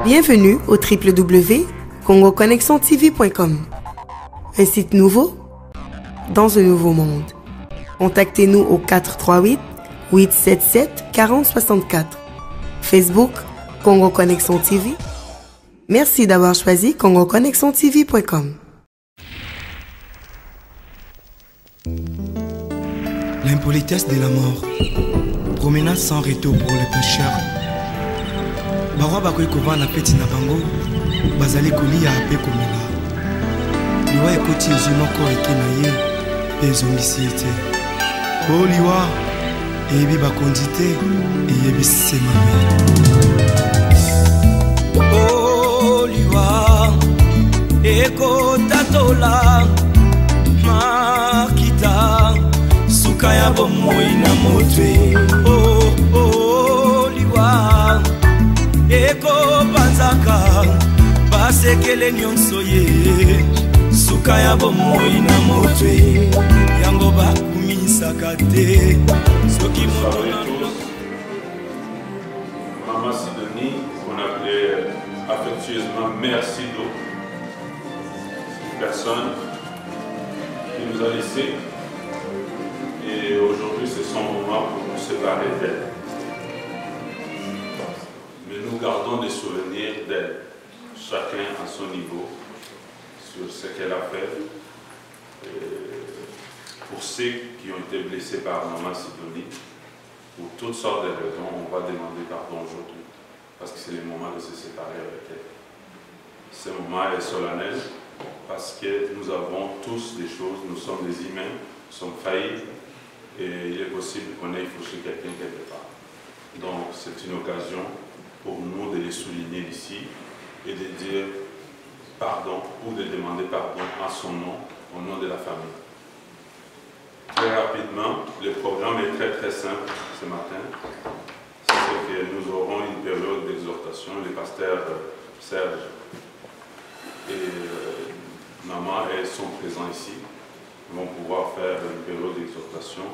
Bienvenue au www.congoconnexiontv.com. Un site nouveau dans un nouveau monde. Contactez-nous au 438-877-4064. Facebook, Congo Connexion TV. Merci d'avoir choisi congoconnexiontv.com. L'impolitesse de la mort. Promenade sans retour pour les pécheurs. Barwa bakoy kova na peti na bango. Bazali kolia ape komela. Liwa ekoti ezu moko eke na ye. Ezongisi ete. O liwa. Eyebi bakondi te. Eyebi semame. O liwa. Eko tatola. Makita. Sukaya bomoi na motwe. O liwa. Eko panzaka basekele nyonso ye sukaya bomoi na motwe yango bakumisaka te soki moto na Maman Sidonie, qu'on appelait affectueusement Mère Sido, une personne qui nous a laissés et aujourd'hui c'est son moment pour nous séparer d'elle. Mais nous gardons des souvenirs d'elle, chacun à son niveau, sur ce qu'elle a fait. Et pour ceux qui ont été blessés par Maman Sidonie, pour toutes sortes de raisons, on va demander pardon aujourd'hui, parce que c'est le moment de se séparer avec elle. Ce moment est solennel, parce que nous avons tous des choses, nous sommes des humains, nous sommes faillis, et il est possible qu'on ait fauché quelqu'un quelque part. Donc c'est une occasion pour nous de les souligner ici et de dire pardon ou de demander pardon à son nom, au nom de la famille. Très rapidement, le programme est très simple ce matin. C'est que nous aurons une période d'exhortation. Les pasteurs Serge et Maman sont présents ici. Ils vont pouvoir faire une période d'exhortation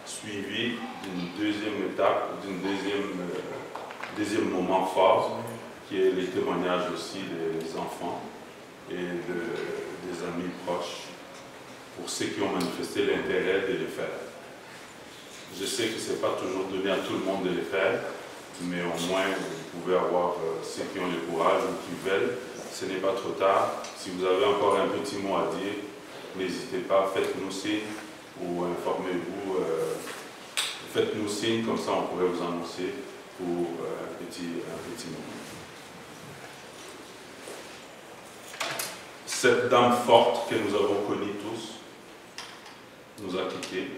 suivie d'une deuxième étape, d'une deuxième moment fort, qui est les témoignages aussi des enfants et des amis proches, pour ceux qui ont manifesté l'intérêt de les faire. Je sais que ce n'est pas toujours donné à tout le monde de les faire, mais au moins vous pouvez avoir ceux qui ont le courage ou qui veulent. Ce n'est pas trop tard. Si vous avez encore un petit mot à dire, n'hésitez pas, faites-nous signe ou informez-vous. Faites-nous signe, comme ça on pourrait vous annoncer pour un petit moment. Cette dame forte que nous avons connue tous nous a quittés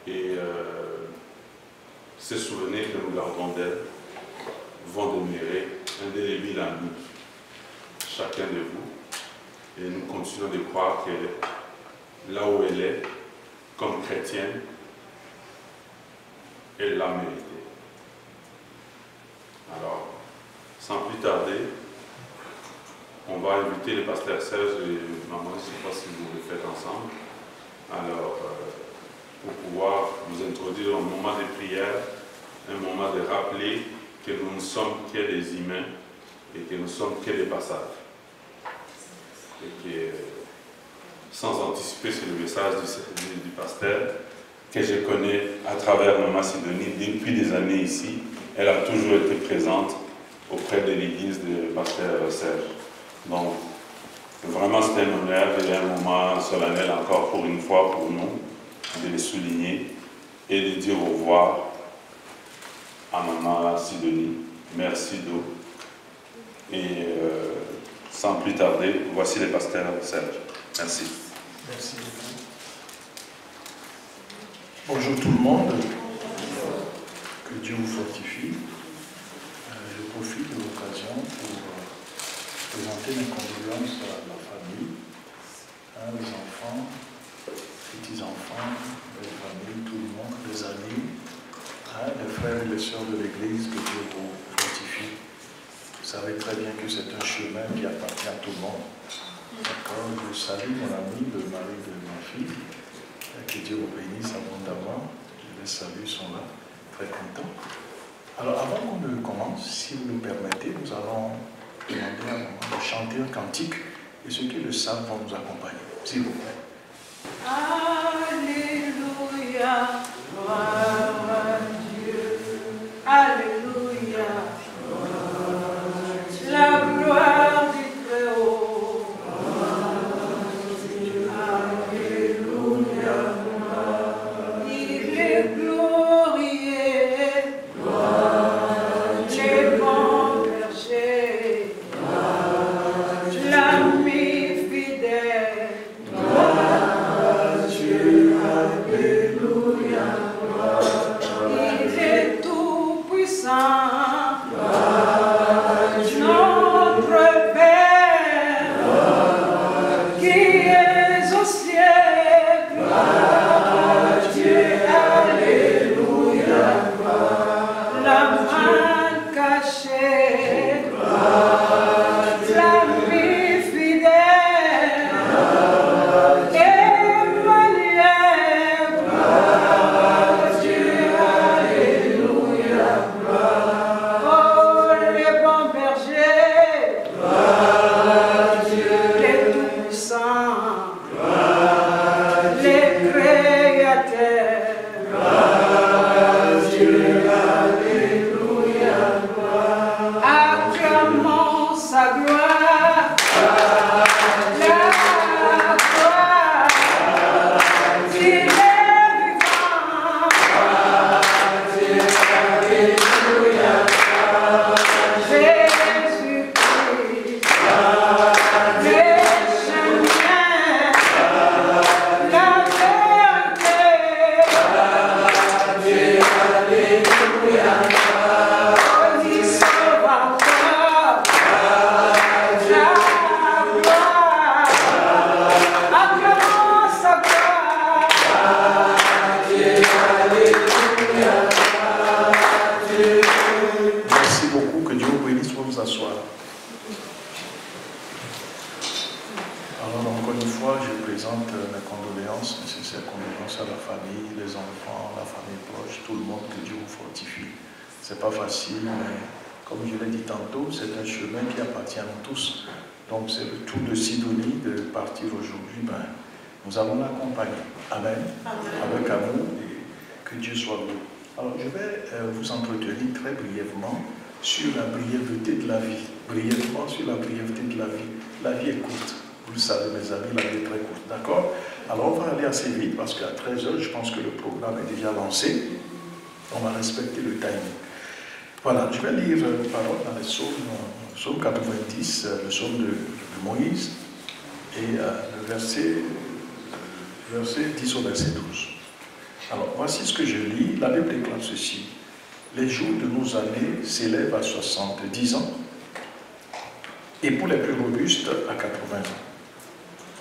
et ces souvenirs que nous gardons d'elle vont demeurer indélébiles à nous, chacun de vous, et nous continuons de croire que là où elle est, comme chrétienne, elle l'a mérité. Alors, sans plus tarder, on va inviter les pasteurs Serge et Maman, je ne sais pas si vous le faites ensemble, alors pour pouvoir nous introduire un moment de prière, un moment de rappeler que nous ne sommes que des humains et que nous ne sommes que des passages. Et que, sans anticiper sur le message du pasteur, que je connais à travers Maman Sidonie depuis des années ici, elle a toujours été présente auprès de l'église de pasteur Serge. Donc, vraiment c'est un honneur et un moment solennel encore pour une fois pour nous de les souligner et de dire au revoir à Maman Sidonie. Merci d'eau. Et sans plus tarder, voici les pasteurs Serge. Merci. Merci beaucoup. Bonjour tout le monde. Que Dieu vous fortifie. Je profite de l'occasion pour présenter mes condoléances à la famille, les enfants, petits-enfants, les familles, tout le monde, les amis, les frères et les sœurs de l'Église, que Dieu vous fortifie. Vous savez très bien que c'est un chemin qui appartient à tout le monde. D'accord, je vous salue, mon ami, le mari de ma fille. Que Dieu vous bénisse abondamment. Les saluts sont là, très contents. Alors, avant qu'on ne commence, si vous le permettez, nous allons demander à un moment de chanter un cantique et ceux qui le savent vont nous accompagner. S'il vous plaît. Alléluia, gloire à Dieu. Alléluia, la gloire du Très-Haut. Alléluia, il est glorieux, les bons bergers, l'ami fidèle. Il est tout puissant, notre Père, qui est au ciel. Dieu, alléluia, la main cachée, l'ami fidèle, Emmanuel. Oh, les bons bergers, les tout-puissants, les créateurs, acclamons sa gloire, la gloire, il est vivant. Jésus-Christ, le chemin, la vérité. Oh, il sauveur, la gloire, acclamons sa gloire. Merci beaucoup, que Dieu vous bénisse pour vous asseoir. Alors, encore une fois, je présente mes condoléances, mes sincères condoléances à la famille, les enfants, la famille proche, tout le monde, que Dieu vous fortifie. C'est pas facile, mais comme je l'ai dit tantôt, c'est un chemin qui appartient à nous tous. Donc, c'est le tour de Sidonie de partir aujourd'hui. Nous allons l'accompagner. Amen. Avec amour et que Dieu soit loué. Alors, je vais vous entretenir très brièvement sur la brièveté de la vie. Brièvement sur la brièveté de la vie. La vie est courte. Vous le savez, mes amis, la vie est très courte. D'accord? Alors, on va aller assez vite parce qu'à 13h, je pense que le programme est déjà lancé. On va respecter le timing. Voilà, je vais lire une parole dans les psaumes, psaume 90, le psaume de Moïse, et le verset 10 au verset 12. Alors, voici ce que je lis. La Bible déclare ceci. Les jours de nos années s'élèvent à 70 ans, et pour les plus robustes, à 80 ans.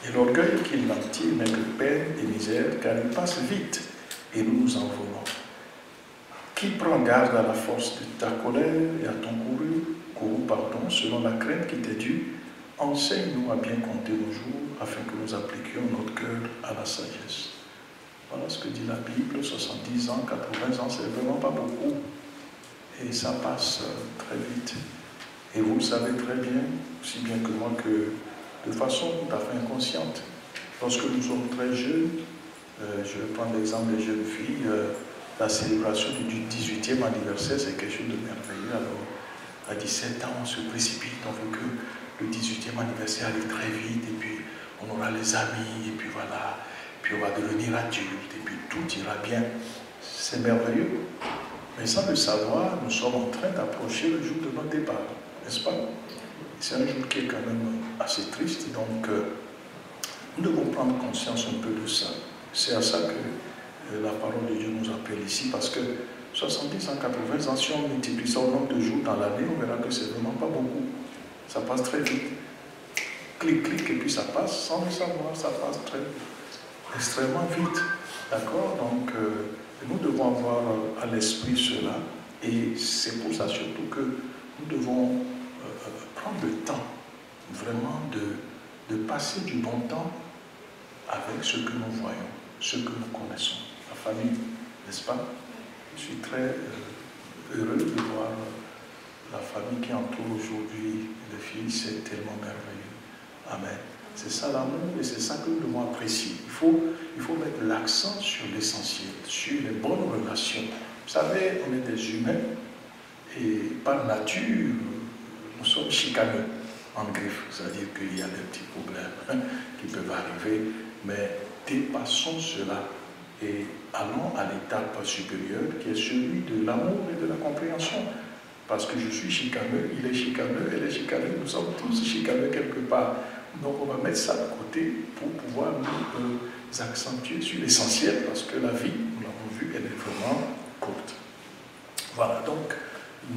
Et l'orgueil qui l'attire n'est que peine et misère, car il passe vite, et nous nous envolons. Qui prend garde à la force de ta colère et à ton courroux, selon la crainte qui t'est due, enseigne-nous à bien compter nos jours, afin que nous appliquions notre cœur à la sagesse. Voilà ce que dit la Bible, 70 ans, 80 ans, c'est vraiment pas beaucoup. Et ça passe très vite. Et vous le savez très bien, aussi bien que moi, que de façon tout à fait inconsciente. Lorsque nous sommes très jeunes, je vais prendre l'exemple des jeunes filles, la célébration du 18e anniversaire, c'est quelque chose de merveilleux. Alors, à 17 ans, on se précipite, on veut que le 18e anniversaire arrive très vite, et puis on aura les amis, et puis voilà, puis on va devenir adulte, et puis tout ira bien. C'est merveilleux. Mais sans le savoir, nous sommes en train d'approcher le jour de notre départ, n'est-ce pas? C'est un jour qui est quand même assez triste, donc nous devons prendre conscience un peu de ça. C'est à ça que la parole de Dieu nous appelle ici, parce que 70 ans, 80 ans, si on multiplie ça au nombre de jours dans l'année, on verra que c'est vraiment pas beaucoup. Ça passe très vite. Clic, clic, et puis ça passe sans le savoir, ça passe extrêmement vite. D'accord? Donc, nous devons avoir à l'esprit cela, et c'est pour ça surtout que nous devons prendre le temps, vraiment, de passer du bon temps avec ce que nous voyons, ce que nous connaissons. La famille, n'est-ce pas? Je suis très heureux de voir la famille qui entoure aujourd'hui les filles, c'est tellement merveilleux. Amen. C'est ça l'amour et c'est ça que nous devons apprécier. Il faut mettre l'accent sur l'essentiel, sur les bonnes relations. Vous savez, on est des humains et par nature, nous sommes chicaneux en griffe. C'est-à-dire qu'il y a des petits problèmes qui peuvent arriver, mais dépassons cela et allons à l'étape supérieure qui est celui de l'amour et de la compréhension. Parce que je suis chicaneux, il est chicaneux, elle est chicaneux, nous sommes tous chicaneux quelque part. Donc on va mettre ça de côté pour pouvoir nous accentuer sur l'essentiel, parce que la vie, nous l'avons vu, elle est vraiment courte. Voilà, donc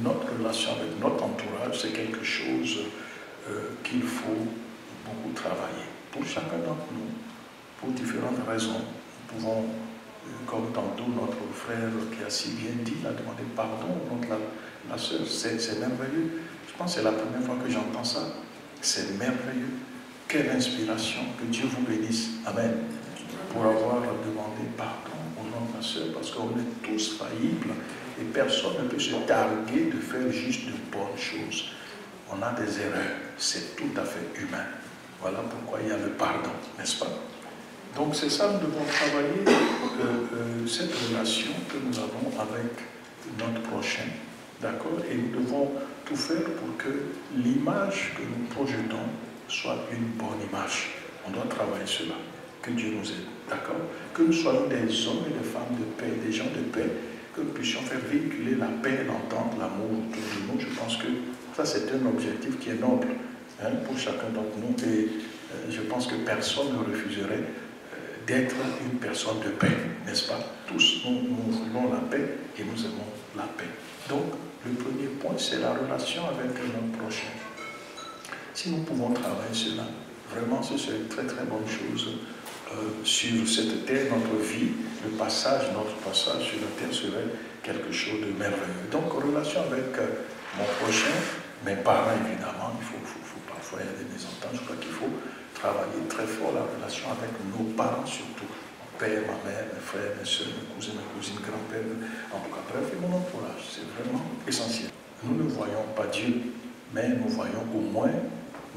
notre relation avec notre entourage, c'est quelque chose qu'il faut beaucoup travailler. Pour chacun d'entre nous, pour différentes raisons, nous pouvons, comme tantôt notre frère qui a si bien dit, il a demandé pardon au nom de la sœur, c'est merveilleux. Je pense que c'est la première fois que j'entends ça. C'est merveilleux. Quelle inspiration, que Dieu vous bénisse. Amen. Pour avoir demandé pardon au nom de la sœur, parce qu'on est tous faillibles et personne ne peut se targuer de faire juste de bonnes choses. On a des erreurs, c'est tout à fait humain. Voilà pourquoi il y a le pardon, n'est-ce pas? Donc c'est ça, nous devons travailler cette relation que nous avons avec notre prochain, d'accord? Et nous devons tout faire pour que l'image que nous projetons soit une bonne image. On doit travailler cela. Que Dieu nous aide, d'accord? Que nous soyons des hommes et des femmes de paix, des gens de paix, que nous puissions faire véhiculer la paix, l'entente, l'amour autour de nous. Je pense que ça, c'est un objectif qui est noble pour chacun d'entre nous. Et je pense que personne ne refuserait d'être une personne de paix, n'est-ce pas? Tous, nous voulons la paix et nous aimons la paix. Donc, le premier point, c'est la relation avec notre prochain. Si nous pouvons travailler cela, vraiment, ce serait une très très bonne chose sur cette terre, notre vie, notre passage sur la terre serait quelque chose de merveilleux. Donc, en relation avec mon prochain, mes parents évidemment, il faut parfois il y a des mésententes, je crois qu'il faut travailler très fort la relation avec nos parents surtout. Mon père, ma mère, mes frères, mes soeurs, mes cousins, mes cousines, grand-père, en tout cas, bref, et mon entourage, c'est vraiment essentiel. Nous ne voyons pas Dieu, mais nous voyons au moins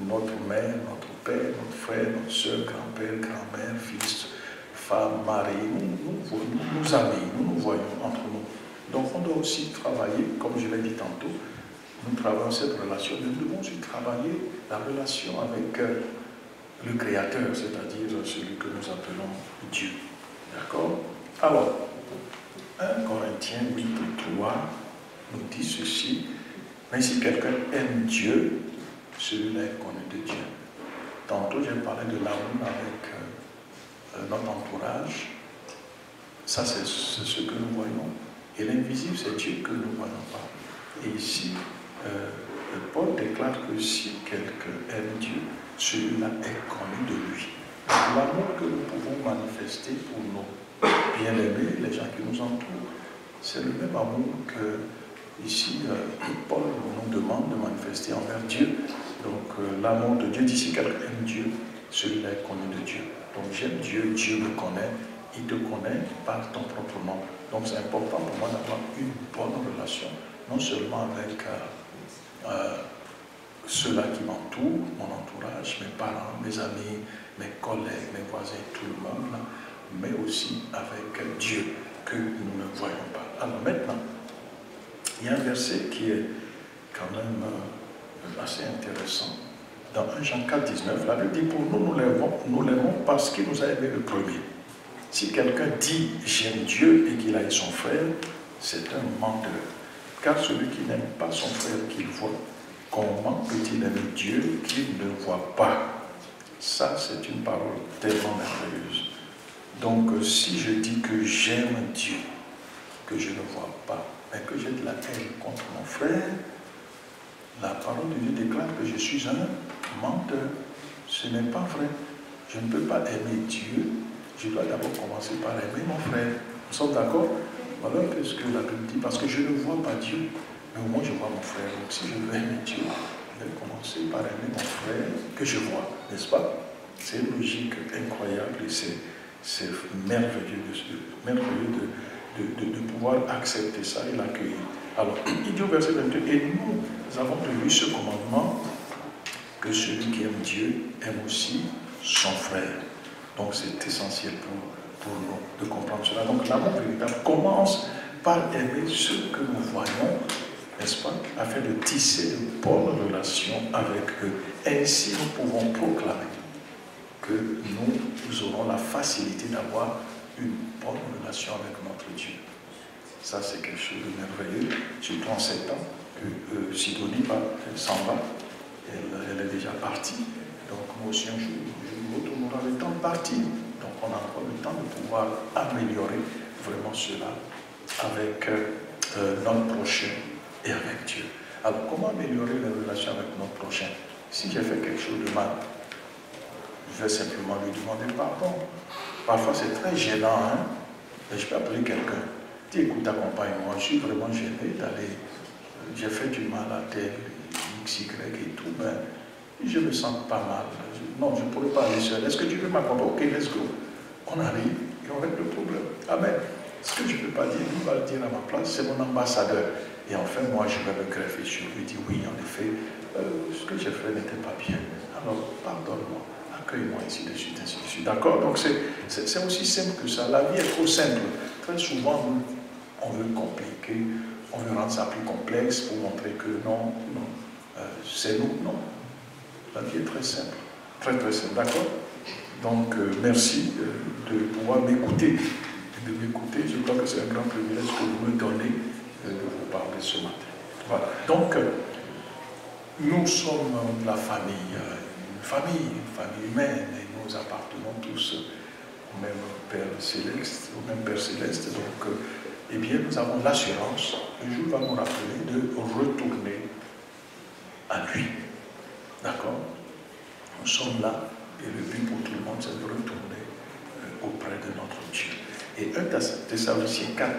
notre mère, notre père, notre frère, notre soeur, grand-père, grand-mère, fils, femme, mari, nos amis, nous voyons entre nous. Donc on doit aussi travailler, comme je l'ai dit tantôt, nous travaillons cette relation, mais nous devons aussi travailler la relation avec le Créateur, c'est-à-dire celui que nous appelons Dieu. D'accord? Alors, 1 Corinthiens 8:3 nous dit ceci, mais si quelqu'un aime Dieu, celui-là est connu de Dieu. Tantôt, j'ai parlé de l'amour avec notre entourage. Ça, c'est ce que nous voyons. Et l'invisible, c'est Dieu que nous ne voyons pas. Et ici, Paul déclare que si quelqu'un aime Dieu, celui-là est connu de lui. L'amour que nous pouvons manifester pour nos bien-aimés, les gens qui nous entourent, c'est le même amour que ici, Paul nous demande de manifester envers Dieu. Donc, l'amour de Dieu, d'ici quelqu'un aime Dieu, celui-là est connu de Dieu. Donc, j'aime Dieu, Dieu me connaît, il te connaît par ton propre nom. Donc, c'est important pour moi d'avoir une bonne relation, non seulement avec ceux-là qui m'entourent, mon entourage, mes parents, mes amis, mes collègues, mes voisins, tout le monde, là, mais aussi avec Dieu que nous ne voyons pas. Alors maintenant, il y a un verset qui est quand même assez intéressant. Dans 1 Jean 4:19, la Bible dit, pour nous, nous l'aimons parce qu'il nous a aimé le premier. Si quelqu'un dit j'aime Dieu et qu'il aime son frère, c'est un menteur. Car celui qui n'aime pas son frère qu'il voit, comment peut-il aimer Dieu qu'il ne voit pas? Ça, c'est une parole tellement merveilleuse. Donc, si je dis que j'aime Dieu, que je ne vois pas, mais que j'ai de la haine contre mon frère, la parole de Dieu déclare que je suis un menteur. Ce n'est pas vrai. Je ne peux pas aimer Dieu. Je dois d'abord commencer par aimer mon frère. Nous sommes d'accord? Voilà un peu ce que la Bible dit. Parce que je ne vois pas Dieu, mais au moins je vois mon frère. Donc si je veux aimer Dieu, je vais commencer par aimer mon frère que je vois. N'est-ce pas? C'est une logique incroyable et c'est merveilleux, de pouvoir accepter ça et l'accueillir. Alors, il dit au verset 22, et nous avons de lui ce commandement, que celui qui aime Dieu aime aussi son frère. Donc c'est essentiel pour nous de comprendre cela. Donc l'amour véritable commence par aimer ceux que nous voyons, n'est-ce pas, afin de tisser de bonnes relations avec eux. Ainsi nous pouvons proclamer que nous aurons la facilité d'avoir une bonne relation avec notre Dieu. Ça c'est quelque chose de merveilleux, surtout en ces temps que Sidonie s'en va. Elle est déjà partie. Donc moi aussi un jour, on aura le temps de partir. Donc on a encore le temps de pouvoir améliorer vraiment cela avec notre prochain et avec Dieu. Alors comment améliorer les relations avec notre prochain? Si j'ai fait quelque chose de mal, je vais simplement lui demander pardon. Parfois c'est très gênant, hein? Mais je peux appeler quelqu'un. Dis écoute, accompagne-moi, je suis vraiment gêné d'aller. J'ai fait du mal à tel XY et tout, mais je me sens pas mal. Non, je ne pourrais pas aller seul. Est-ce que tu veux m'accompagner? Ok, let's go. On arrive et on règle le problème. Amen. Ce que je ne peux pas dire, lui va le dire à ma place, c'est mon ambassadeur. Et enfin, moi, je vais me greffer sur lui, dire oui, en effet, ce que j'ai fait n'était pas bien. Alors, pardonne-moi, accueille-moi ainsi de suite, ainsi de suite. D'accord? Donc, c'est aussi simple que ça. La vie est trop simple. Très souvent, on veut compliquer, on veut rendre ça plus complexe pour montrer que non, c'est nous, non. La vie est très simple, très très simple, d'accord? Donc, merci de pouvoir m'écouter. De m'écouter, je crois que c'est un grand privilège que vous me donnez de vous parler ce matin. Voilà. Donc, nous sommes la famille, une famille humaine, et nous appartenons tous au même Père Céleste, Donc, eh bien, nous avons l'assurance, le jour va nous rappeler de retourner à lui. D'accord? Nous sommes là, et le but pour tout le monde, c'est de retourner auprès de notre Dieu. Et 1 Thessaloniciens 4,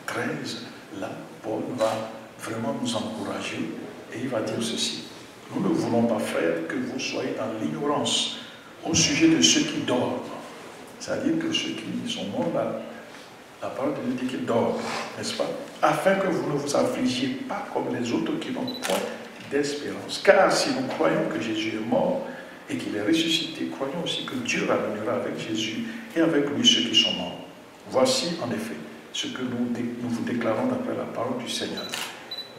13, là, Paul va vraiment nous encourager, et il va dire ceci. Nous ne voulons pas, frères, que vous soyez dans l'ignorance au sujet de ceux qui dorment. C'est-à-dire que ceux qui sont morts, là, la parole de Dieu dit qu'ils dorment, n'est-ce pas? Afin que vous ne vous affligiez pas comme les autres qui n'ont point d'espérance. Car si nous croyons que Jésus est mort et qu'il est ressuscité, croyons aussi que Dieu ramènera avec Jésus et avec lui ceux qui sont morts. Voici en effet ce que nous vous déclarons d'après la parole du Seigneur.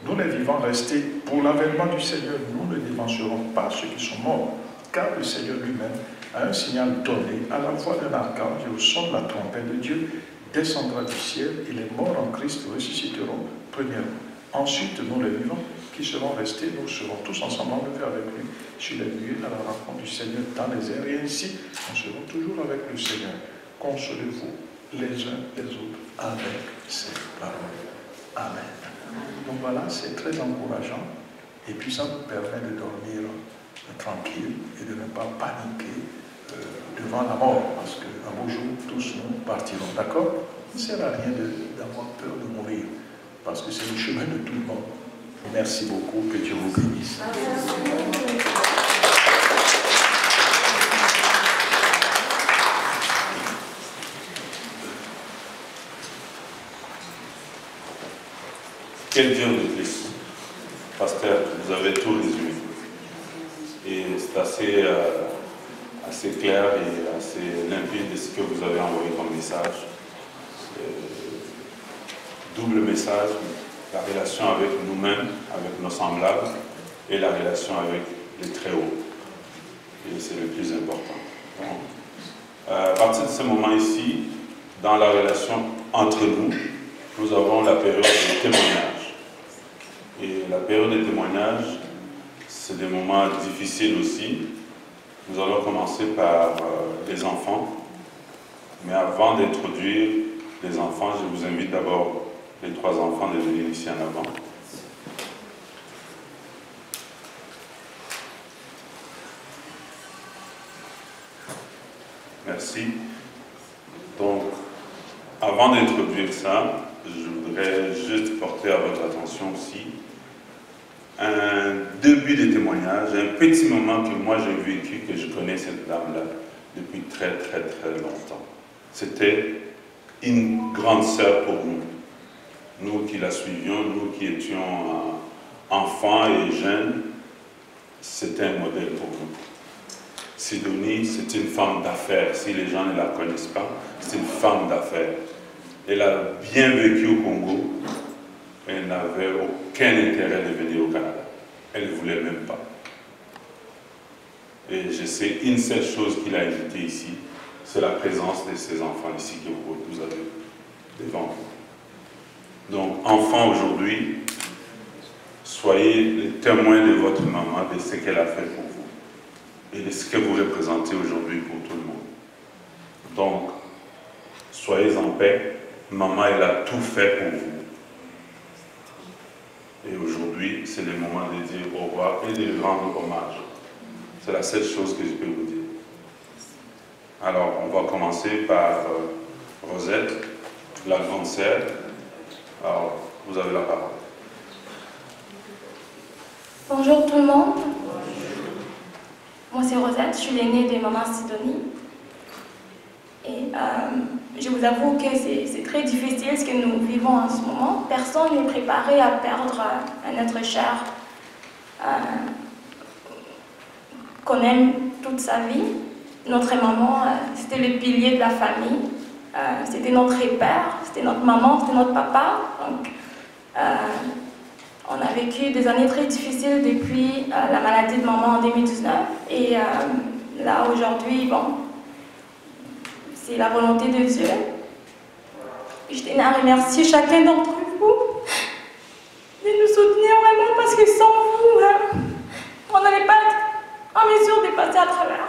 Nous les vivants restés pour l'avènement du Seigneur, nous ne dévancerons pas ceux qui sont morts, car le Seigneur lui-même a un signal donné à la voix d'un archange et au son de la trompette de Dieu descendra du ciel et les morts en Christ ressusciteront premièrement. Ensuite, nous les vivants qui seront restés, nous serons tous ensemble enlevés avec lui sur les nuées à la rencontre du Seigneur dans les airs, et ainsi nous serons toujours avec le Seigneur. Consolez-vous les uns les autres avec ces paroles. Amen. Donc voilà, c'est très encourageant et puis ça nous permet de dormir tranquille et de ne pas paniquer devant la mort, parce qu'un beau jour, tous nous partirons. D'accord? Il ne sert à rien d'avoir peur de mourir, parce que c'est le chemin de tout le monde. Merci beaucoup, que Dieu vous bénisse. Quel dire de plus? Pasteur, vous avez tout résumé. Et c'est assez clair et assez limpide de ce que vous avez envoyé comme message. Double message, la relation avec nous-mêmes, avec nos semblables, et la relation avec les très hauts. Et c'est le plus important. Donc, à partir de ce moment ici, dans la relation entre nous, nous avons la période de témoignage. Et la période de témoignage, c'est des moments difficiles aussi. Nous allons commencer par les enfants. Mais avant d'introduire les enfants, je vous invite d'abord les trois enfants de venir ici en avant. Merci. Donc, avant d'introduire ça, je voudrais juste porter à votre attention aussi un début de témoignage, un petit moment que moi j'ai vécu, que je connais cette dame-là depuis très longtemps. C'était une grande sœur pour nous. nous qui la suivions, nous qui étions enfants et jeunes, c'était un modèle pour nous. Sidonie, c'est une femme d'affaires. Si les gens ne la connaissent pas, c'est une femme d'affaires. Elle a bien vécu au Congo. Elle n'avait aucun intérêt de venir au Canada. Elle ne voulait même pas. Et je sais une seule chose qui l'a invitée ici, c'est la présence de ses enfants ici que vous avez devant vous. Donc, enfants aujourd'hui, soyez les témoins de votre maman, de ce qu'elle a fait pour vous et de ce que vous représentez aujourd'hui pour tout le monde. Donc, soyez en paix. Maman, elle a tout fait pour vous. Et aujourd'hui, c'est le moment de dire au revoir et de lui rendre hommage. C'est la seule chose que je peux vous dire. Alors, on va commencer par Rosette, la grande sœur. Alors, vous avez la parole. Bonjour tout le monde. Moi c'est Rosette, je suis l'aînée de maman Sidonie. Et je vous avoue que c'est très difficile ce que nous vivons en ce moment. Personne n'est préparé à perdre un être cher qu'on aime toute sa vie. Notre maman, c'était le pilier de la famille. C'était notre père, c'était notre maman, c'était notre papa. Donc, on a vécu des années très difficiles depuis la maladie de maman en 2019. Et là, aujourd'hui, bon, c'est la volonté de Dieu. Je tenais à remercier chacun d'entre vous de nous soutenir vraiment parce que sans vous, on n'allait pas être en mesure de passer à travers.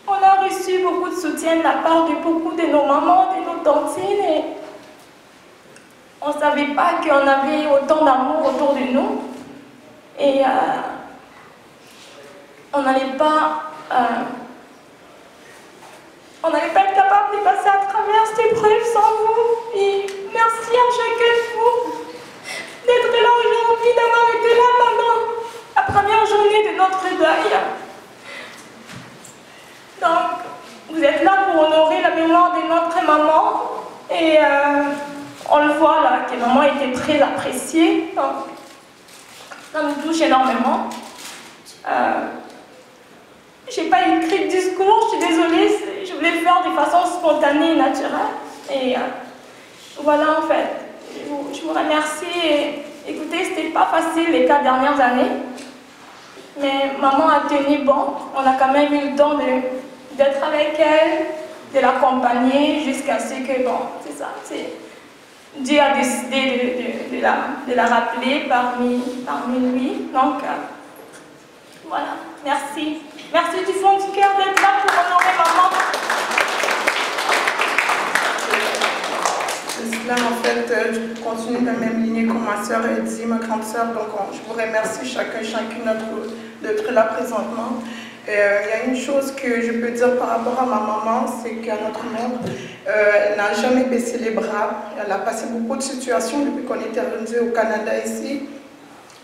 On a reçu beaucoup de soutien de la part de beaucoup de nos mamans, de nos tantines. Et on ne savait pas qu'on avait autant d'amour autour de nous. Et on n'allait pas être capable de passer à travers cette épreuve sans vous. Et merci à chacun de vous d'être là aujourd'hui, d'avoir été là pendant la première journée de notre deuil. Donc, vous êtes là pour honorer la mémoire de notre maman. Et on le voit là, que maman était très appréciée. Donc, ça nous touche énormément. Je n'ai pas écrit de discours, je suis désolée. Je voulais le faire de façon spontanée et naturelle. Et voilà, en fait, je vous remercie. Et, écoutez, c'était pas facile les 4 dernières années. Mais maman a tenu bon. On a quand même eu le temps d'être avec elle, de l'accompagner jusqu'à ce que, bon, c'est ça. Dieu a décidé de la rappeler parmi lui. Donc, voilà, merci. Merci du fond du cœur d'être là pour honorer maman. Là, en fait, je continue la même lignée comme ma soeur a dit, ma grande soeur. Donc, je vous remercie chacune d'être là présentement. Il y a une chose que je peux dire par rapport à ma maman, c'est qu'à notre mère, elle n'a jamais baissé les bras. Elle a passé beaucoup de situations depuis qu'on était rendu au Canada ici.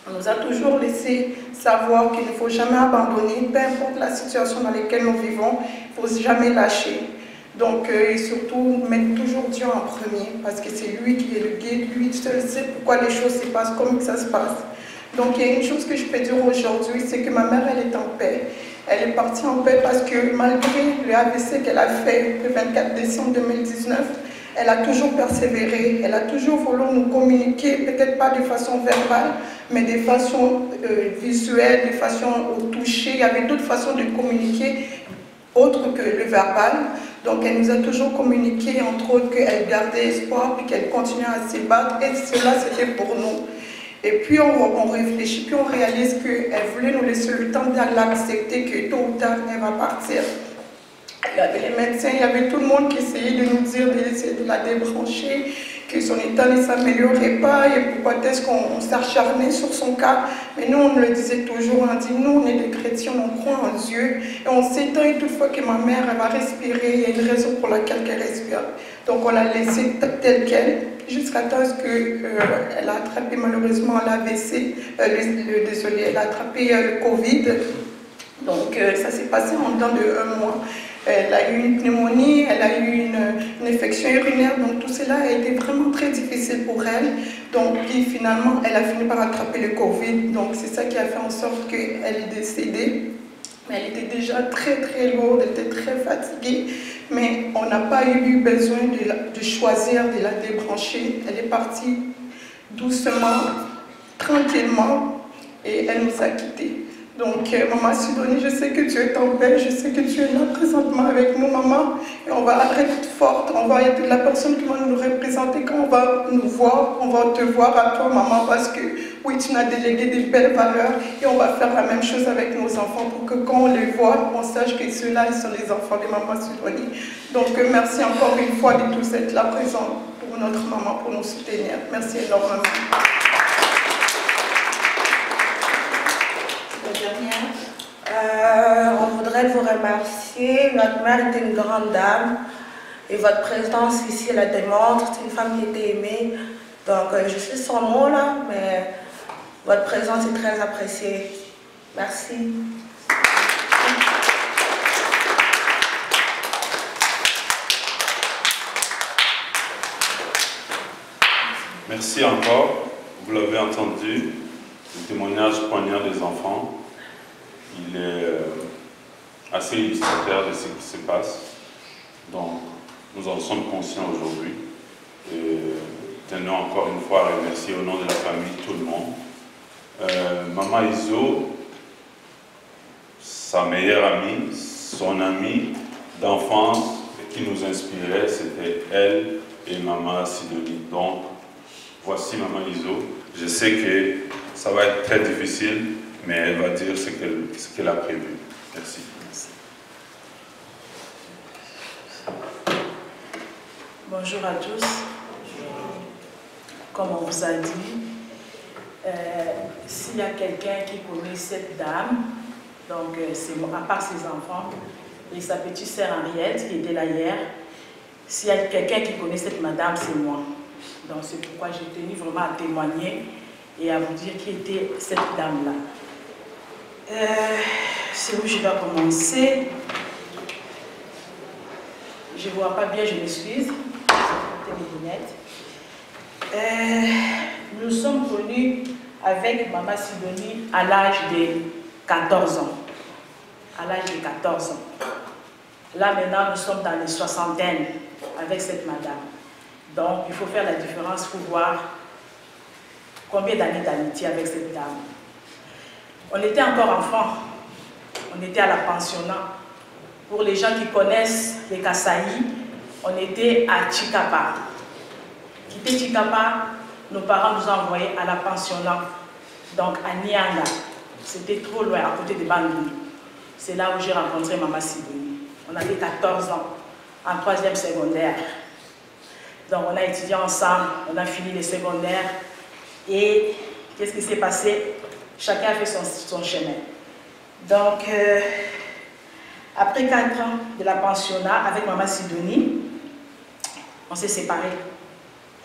On nous a toujours laissé savoir qu'il ne faut jamais abandonner, peu importe la situation dans laquelle nous vivons, il ne faut jamais lâcher. Donc, et surtout, mettre toujours Dieu en premier, parce que c'est lui qui est le guide, lui seul sait pourquoi les choses se passent comme ça se passe. Donc, il y a une chose que je peux dire aujourd'hui, c'est que ma mère, elle est en paix. Elle est partie en paix parce que malgré le AVC qu'elle a fait le 24 décembre 2019, elle a toujours persévéré, elle a toujours voulu nous communiquer, peut-être pas de façon verbale, mais de façon visuelle, de façon au toucher. Il y avait d'autres façons de communiquer autres que le verbal. Donc elle nous a toujours communiqué, entre autres, qu'elle gardait espoir et qu'elle continuait à se battre. Et cela, c'était pour nous. Et puis on réfléchit, puis on réalise qu'elle voulait nous laisser le temps d'accepter que tôt ou tard, elle va partir. Il y avait les médecins, il y avait tout le monde qui essayait de nous dire d'essayer de la débrancher, que son état ne s'améliorait pas et pourquoi est-ce qu'on s'acharnait sur son cas. Mais nous, on le disait toujours, on dit, nous, on est des chrétiens, on croit en Dieu et on s'étonne et toutefois que ma mère, elle va respirer, il y a une raison pour laquelle elle respire. Donc on l'a laissée telle qu'elle, jusqu'à temps qu'elle a attrapé malheureusement l'AVC, désolé, elle a attrapé le Covid. Donc ça s'est passé en dedans de 1 mois. Elle a eu une pneumonie, elle a eu une infection urinaire, donc tout cela a été vraiment très difficile pour elle. Donc puis finalement, elle a fini par attraper le Covid, donc c'est ça qui a fait en sorte qu'elle est décédée. Mais elle était déjà très lourde, elle était très fatiguée, mais on n'a pas eu besoin de choisir de la débrancher. Elle est partie doucement, tranquillement, et elle nous a quittés. Donc, Maman Sidonie, je sais que tu es en paix, je sais que tu es là présentement avec nous, maman. Et on va être forte, on va être la personne qui va nous représenter quand on va nous voir, on va te voir à toi, maman, parce que oui, tu m'as délégué des belles valeurs et on va faire la même chose avec nos enfants pour que quand on les voit, on sache que ceux-là, ils sont les enfants de Maman Sidonie. Donc, merci encore une fois de tous être là présents pour notre maman, pour nous soutenir. Merci énormément. On voudrait vous remercier. Notre mère était une grande dame et votre présence ici la démontre. C'est une femme qui était aimée. Donc je suis sans mots là, mais votre présence est très appréciée. Merci. Merci encore. Vous l'avez entendu, le témoignage poignant des enfants. Il est assez illustrateur de ce qui se passe. Donc, nous en sommes conscients aujourd'hui. Et tenons encore une fois à remercier au nom de la famille tout le monde. Maman Iso, sa meilleure amie, son amie d'enfance qui nous inspirait, c'était elle et Maman Sidonie. Donc, voici Maman Iso. Je sais que ça va être très difficile, mais elle va dire ce qu'elle a prévu. Merci. Bonjour à tous. Comme on vous a dit, s'il y a quelqu'un qui connaît cette dame, donc c'est à part ses enfants et sa petite sœur Henriette qui était là hier, s'il y a quelqu'un qui connaît cette madame, c'est moi. Donc c'est pourquoi j'ai tenu vraiment à témoigner et à vous dire qui était cette dame-là. C'est où je dois commencer. Je ne vois pas bien, je m'excuse. Mes lunettes. Nous sommes connus avec Maman Sidonie à l'âge de 14 ans. À l'âge de 14 ans. Là maintenant, nous sommes dans les soixantaines avec cette madame. Donc il faut faire la différence pour voir combien d'années d'amitié avec cette dame. On était encore enfants, on était à la pensionnat. Pour les gens qui connaissent les Kasaï, on était à Chikapa. Quitter Chikapa, nos parents nous ont envoyés à la pensionnat, donc à Nyanga. C'était trop loin, à côté de Bandung. C'est là où j'ai rencontré Maman Sidonie. On avait 14 ans, en 3e secondaire. Donc on a étudié ensemble, on a fini les secondaires. Et qu'est-ce qui s'est passé? Chacun a fait son chemin. Donc, après 4 ans de la pensionnat avec Maman Sidonie, on s'est séparés.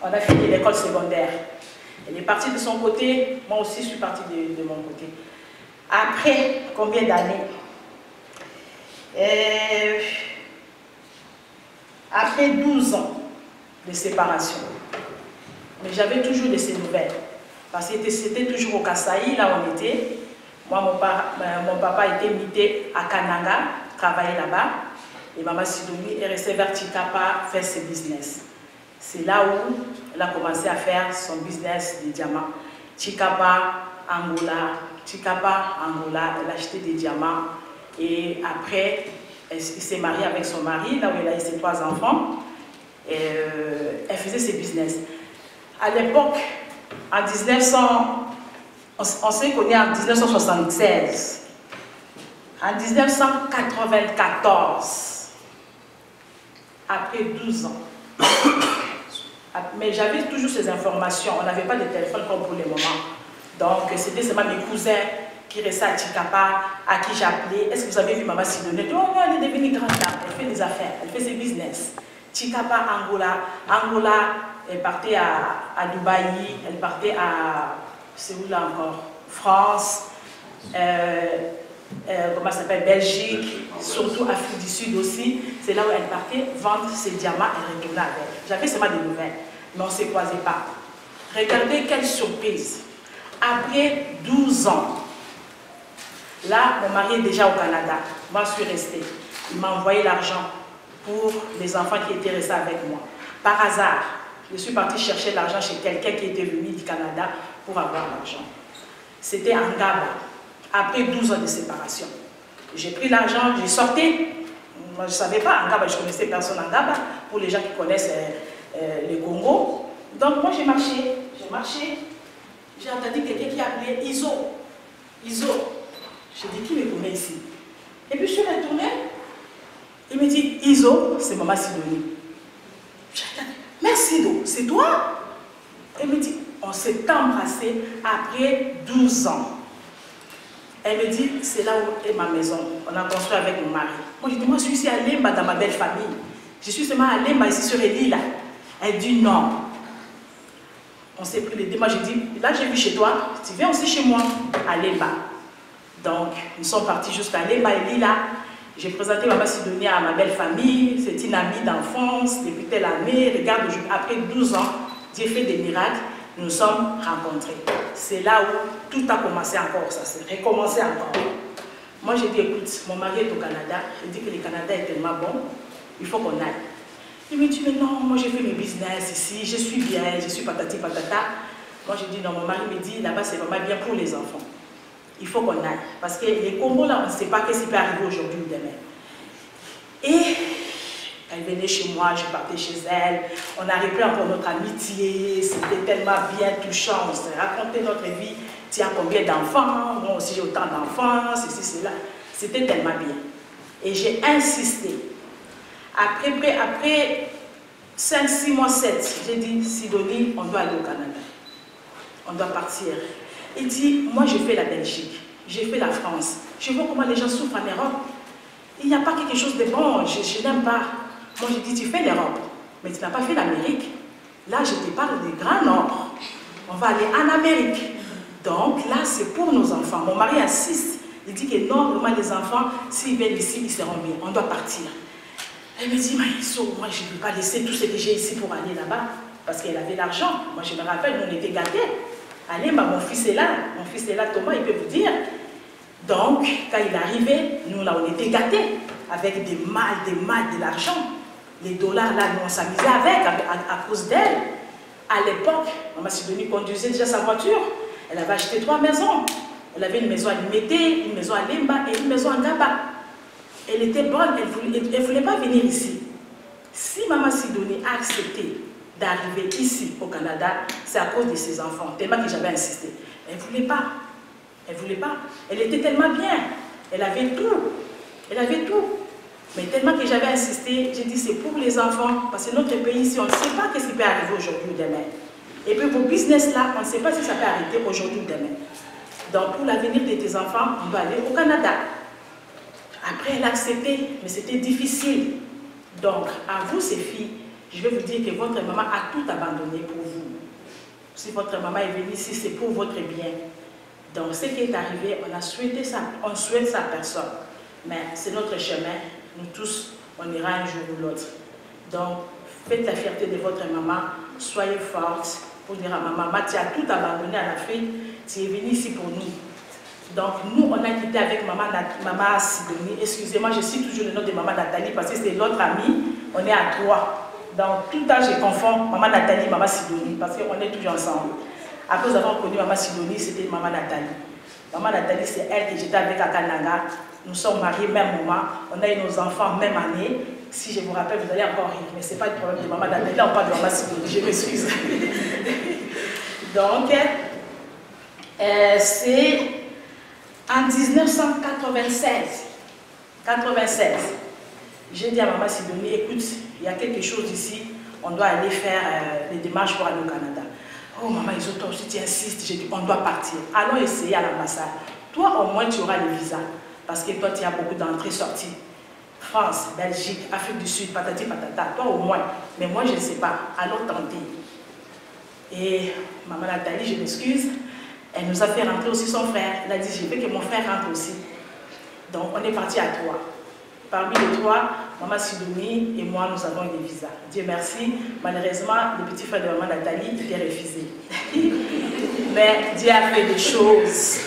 On a fini l'école secondaire. Elle est partie de son côté, moi aussi je suis partie de mon côté. Après combien d'années? Après 12 ans de séparation. Mais j'avais toujours de ses nouvelles. Parce que c'était toujours au Kasaï, là où on était. Moi, mon papa était muté à Kananga, travaillait là-bas. Et Maman Sidonie est restée vers Chikapa faire ses business. C'est là où elle a commencé à faire son business de diamants. Chikapa, Angola. Chikapa, Angola, elle a acheté des diamants. Et après, elle s'est mariée avec son mari, là où elle a eu ses 3 enfants. Et, elle faisait ses business. À l'époque, en 1900, on s'est connus en 1976. En 1994, après 12 ans. Mais j'avais toujours ces informations. On n'avait pas de téléphone comme pour le moment. Donc, c'était seulement mes cousins qui restaient à Chikapa, à qui j'appelais. Est-ce que vous avez vu Maman Sidonie? Oh non, elle est devenue grande dame. Elle fait des affaires, elle fait ses business. Chikapa, Angola. Angola, elle partait à Dubaï, elle partait à, c'est où là encore? France. comment ça s'appelle, Belgique, surtout Afrique du Sud aussi. C'est là où elle partait vendre ses diamants et retournait avec. J'avais seulement des nouvelles, mais on ne se croisait pas. Regardez quelle surprise. Après 12 ans, là, mon mari est déjà au Canada. Moi, je suis restée. Il m'a envoyé l'argent pour les enfants qui étaient restés avec moi. Par hasard, je suis partie chercher l'argent chez quelqu'un qui était venu du Canada pour avoir l'argent. C'était en Ngaba, après 12 ans de séparation. J'ai pris l'argent, j'ai sorti. Moi, je ne savais pas, en Ngaba, je ne connaissais personne en Ngaba, pour les gens qui connaissent le Congo. Donc, moi, j'ai marché. J'ai entendu quelqu'un qui appelait Iso. Iso. J'ai dit, qui me connaît ici? Et puis, je suis retournée. Il me dit, Iso, c'est Maman Sidonie. J'ai dit, merci, Do, c'est toi? Elle me dit, on s'est embrassé après 12 ans. Elle me dit, c'est là où est ma maison. On a construit avec mon mari. Moi, je dis, moi, je suis ici à Lemba, dans ma belle famille. Je suis seulement à Lemba, ici sur Elila. Elle dit, non. On s'est pris les deux. Moi, j'ai dit, là, j'ai vu chez toi, tu viens aussi chez moi, à Lemba. Donc, nous sommes partis jusqu'à Lemba et Lila. J'ai présenté Maman Sidonie à ma belle famille. C'est une amie d'enfance, depuis telle année. Regarde, après 12 ans, Dieu fait des miracles. Nous nous sommes rencontrés. C'est là où tout a commencé encore, ça s'est recommencé encore. Moi, j'ai dit, écoute, mon mari est au Canada. Il dit que le Canada est tellement bon, il faut qu'on aille. Il me dit, mais non, moi j'ai fait mes business ici, je suis bien, je suis patati patata. Moi, j'ai dit, non, mon mari me dit, là-bas, c'est vraiment bien pour les enfants. Il faut qu'on aille. Parce que les Congo, là, on ne sait pas ce qui peut arriver aujourd'hui ou demain. Et elle venait chez moi, je partais chez elle. On a repris encore notre amitié. C'était tellement bien touchant. On s'est raconté notre vie. Tu as combien d'enfants? Moi aussi, j'ai autant d'enfants. Ceci, cela. C'était tellement bien. Et j'ai insisté. Après 5, 6 mois, 7, j'ai dit, Sidonie, on doit aller au Canada. On doit partir. Il dit, moi j'ai fait la Belgique, j'ai fait la France. Je vois comment les gens souffrent en Europe. Il n'y a pas quelque chose de bon, je n'aime pas. Moi j'ai dit, tu fais l'Europe, mais tu n'as pas fait l'Amérique. Là, je te parle du Grand Nord. On va aller en Amérique. Donc là, c'est pour nos enfants. Mon mari insiste. Il dit que normalement, les enfants, s'ils viennent ici, ils seront bien. On doit partir. Elle me dit, moi je ne peux pas laisser tout ce que j'ai ici pour aller là-bas. Parce qu'elle avait l'argent. Moi, je me rappelle, nous, on était gâtés. Allez, mon fils est là, Thomas, il peut vous dire. Donc, quand il est arrivé, nous, là, on était gâtés, avec des malles, de l'argent. Les dollars, là, nous, on s'amusait avec, à cause d'elle. À l'époque, Maman Sidonie conduisait déjà sa voiture. Elle avait acheté 3 maisons. Elle avait une maison à Limete, une maison à Lemba et une maison à Ngaba. Elle était bonne, elle ne voulait pas venir ici. Si Maman Sidonie a accepté d'arriver ici au Canada, c'est à cause de ses enfants, tellement que j'avais insisté. Elle ne voulait pas. Elle ne voulait pas. Elle était tellement bien. Elle avait tout. Elle avait tout. Mais tellement que j'avais insisté, j'ai dit c'est pour les enfants, parce que notre pays ici, on ne sait pas ce qui peut arriver aujourd'hui ou demain. Et puis vos business là, on ne sait pas si ça peut arrêter aujourd'hui ou demain. Donc pour l'avenir de tes enfants, on doit aller au Canada. Après, elle a accepté, mais c'était difficile. Donc, à vous, ces filles, je vais vous dire que votre maman a tout abandonné pour vous. Si votre maman est venue ici, c'est pour votre bien. Donc, ce qui est arrivé, on souhaite sa personne. Mais c'est notre chemin. Nous tous, on ira un jour ou l'autre. Donc, faites la fierté de votre maman. Soyez forte pour dire à maman, tu as tout abandonné en Afrique. Tu es venue ici pour nous. Donc, nous, on a quitté avec maman Sidonie. Excusez-moi, je cite toujours le nom de maman Nathalie parce que c'est l'autre amie. On est à 3. Donc, tout le temps, je confonds maman Nathalie et maman Sidonie parce qu'on est toujours ensemble. Après, nous avons connu maman Sidonie, c'était maman Nathalie. Maman Nathalie, c'est elle que j'étais avec à Kananga. Nous sommes mariés même moment. On a eu nos enfants même année. Si je vous rappelle, vous allez encore rire. Mais ce n'est pas le problème de maman Nathalie. Là, on parle de maman Sidonie. Je m'excuse. Donc, c'est en 1996, j'ai dit à maman Sidonie, écoute, il y a quelque chose ici, on doit aller faire les démarches pour aller au Canada. Oh maman, toi aussi tu insistes, j'ai dit, on doit partir. Allons essayer à l'ambassade. Toi au moins tu auras le visa, parce que toi tu as beaucoup d'entrées-sorties. France, Belgique, Afrique du Sud, patati patata, toi au moins. Mais moi je ne sais pas, allons tenter. Et maman Nathalie, je m'excuse, elle nous a fait rentrer aussi son frère. Elle a dit, je veux que mon frère rentre aussi. Donc on est parti à 3. Parmi les 3, Maman Sidonie et moi, nous avons eu des visas. Dieu merci. Malheureusement, le petit frère de Maman Nathalie était refusé. Mais Dieu a fait des choses.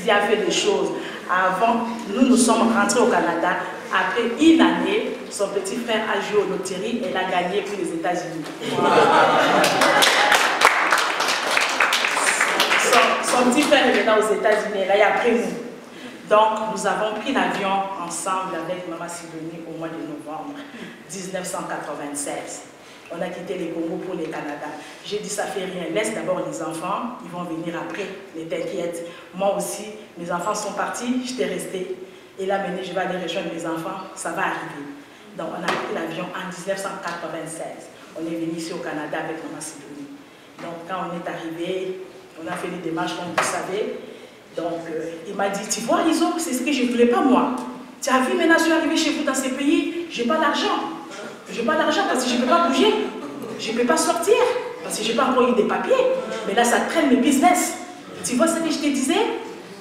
Dieu a fait des choses. Avant, nous sommes rentrés au Canada. Après une année, son petit frère a joué au loterie et il a gagné pour les États-Unis. Son petit frère est maintenant aux États-Unis, là, il a pris nous. Donc, nous avons pris l'avion ensemble avec Maman Sidonie au mois de novembre 1996. On a quitté les Congo pour le Canada. J'ai dit, ça fait rien, laisse d'abord les enfants, ils vont venir après, ne t'inquiète. Moi aussi, mes enfants sont partis, j'étais restée. Et là, maintenant, je vais aller rejoindre mes enfants, ça va arriver. Donc, on a pris l'avion en 1996. On est venu ici au Canada avec Maman Sidonie. Donc, quand on est arrivé, on a fait les démarches, comme vous savez. Donc, il m'a dit, tu vois, Iso, c'est ce que je ne voulais pas, moi. Tu as vu, maintenant, je suis arrivée chez vous dans ces pays, je n'ai pas d'argent. Je n'ai pas d'argent parce que je ne peux pas bouger. Je ne peux pas sortir parce que je n'ai pas encore eu des papiers. Mais là, ça traîne le business. Tu vois ce que je te disais?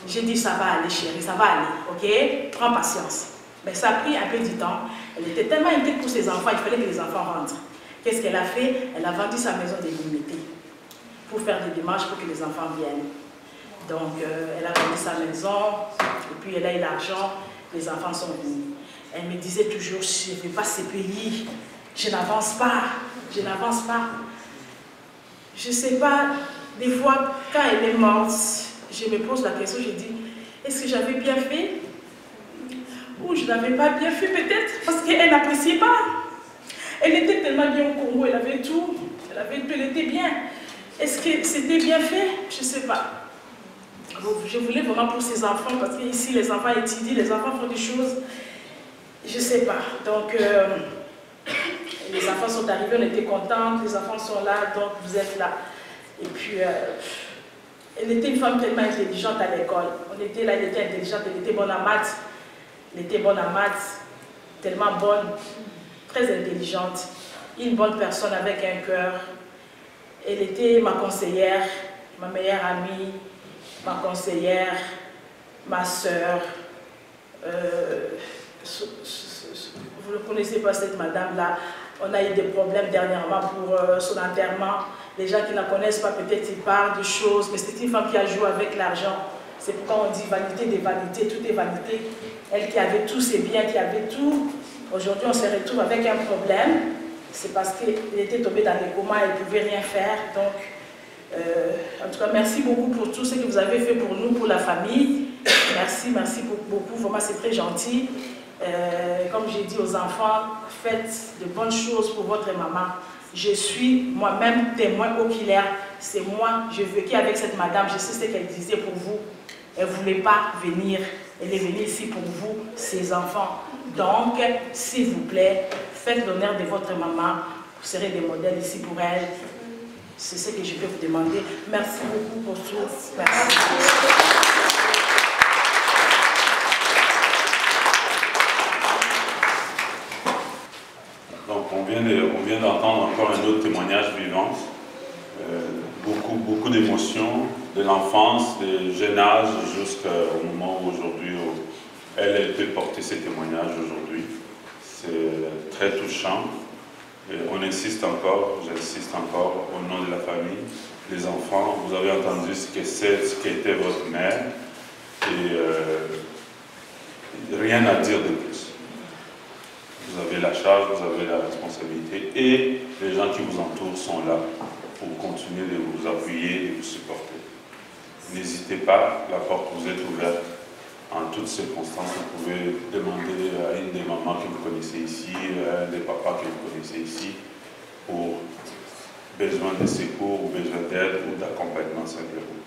J'ai dit, ça va aller, chérie, ça va aller, ok? Prends patience. Mais ça a pris un peu du temps. Elle était tellement inquiète pour ses enfants, il fallait que les enfants rentrent. Qu'est-ce qu'elle a fait? Elle a vendu sa maison délimitée pour faire des démarches pour que les enfants viennent. Donc, elle a vendu sa maison, et puis elle a eu l'argent, les enfants sont venus. Elle me disait toujours, je ne vais pas ces pays, je n'avance pas, je n'avance pas. Je ne sais pas, des fois, quand elle est morte, je me pose la question, je dis, est-ce que j'avais bien fait? Ou je n'avais pas bien fait peut-être, parce qu'elle n'appréciait pas. Elle était tellement bien au Congo, elle avait tout, elle était bien. Est-ce que c'était bien fait? Je ne sais pas. Je voulais vraiment pour ses enfants, parce qu'ici les enfants étudient, les enfants font des choses, je ne sais pas. Donc, les enfants sont arrivés, on était contents, les enfants sont là, donc vous êtes là. Et puis, elle était une femme tellement intelligente à l'école. On était là, elle était intelligente, elle était bonne en maths. Elle était bonne en maths, tellement bonne, très intelligente. Une bonne personne avec un cœur. Elle était ma conseillère, ma meilleure amie, ma conseillère, ma soeur. Vous ne connaissez pas cette madame-là. On a eu des problèmes dernièrement pour son enterrement. Les gens qui ne la connaissent pas, peut-être ils parlent de choses, mais c'est une femme qui a joué avec l'argent. C'est pourquoi on dit vanité des vanités, tout est vanité. Elle qui avait tous ses biens, qui avait tout, aujourd'hui on se retrouve avec un problème. C'est parce qu'elle était tombée dans les comas, elle ne pouvait rien faire. Donc, en tout cas, merci beaucoup pour tout ce que vous avez fait pour nous, pour la famille. Merci, merci beaucoup. Vraiment, c'est très gentil. Comme j'ai dit aux enfants, faites de bonnes choses pour votre maman. Je suis moi-même témoin oculaire. C'est moi, je vécu avec cette madame, je sais ce qu'elle disait pour vous. Elle ne voulait pas venir. Elle est venue ici pour vous, ses enfants. Donc, s'il vous plaît, faites l'honneur de votre maman. Vous serez des modèles ici pour elle. C'est ce que je peux vous demander. Merci beaucoup pour tout. Merci. Donc, on vient d'entendre encore un autre témoignage vivant. Beaucoup d'émotions, de l'enfance, du jeune âge, jusqu'au moment où aujourd'hui, elle peut porter ses témoignages aujourd'hui. C'est très touchant. Et on insiste encore, j'insiste encore, au nom de la famille, les enfants, vous avez entendu ce qu'était votre mère, et rien à dire de plus. Vous avez la charge, vous avez la responsabilité, et les gens qui vous entourent sont là pour continuer de vous appuyer, de vous supporter. N'hésitez pas, la porte vous est ouverte. En toutes circonstances, vous pouvez demander à une des mamans que vous connaissez ici, à un des papas que vous connaissez ici, pour besoin de secours ou besoin d'aide ou d'accompagnement simplement.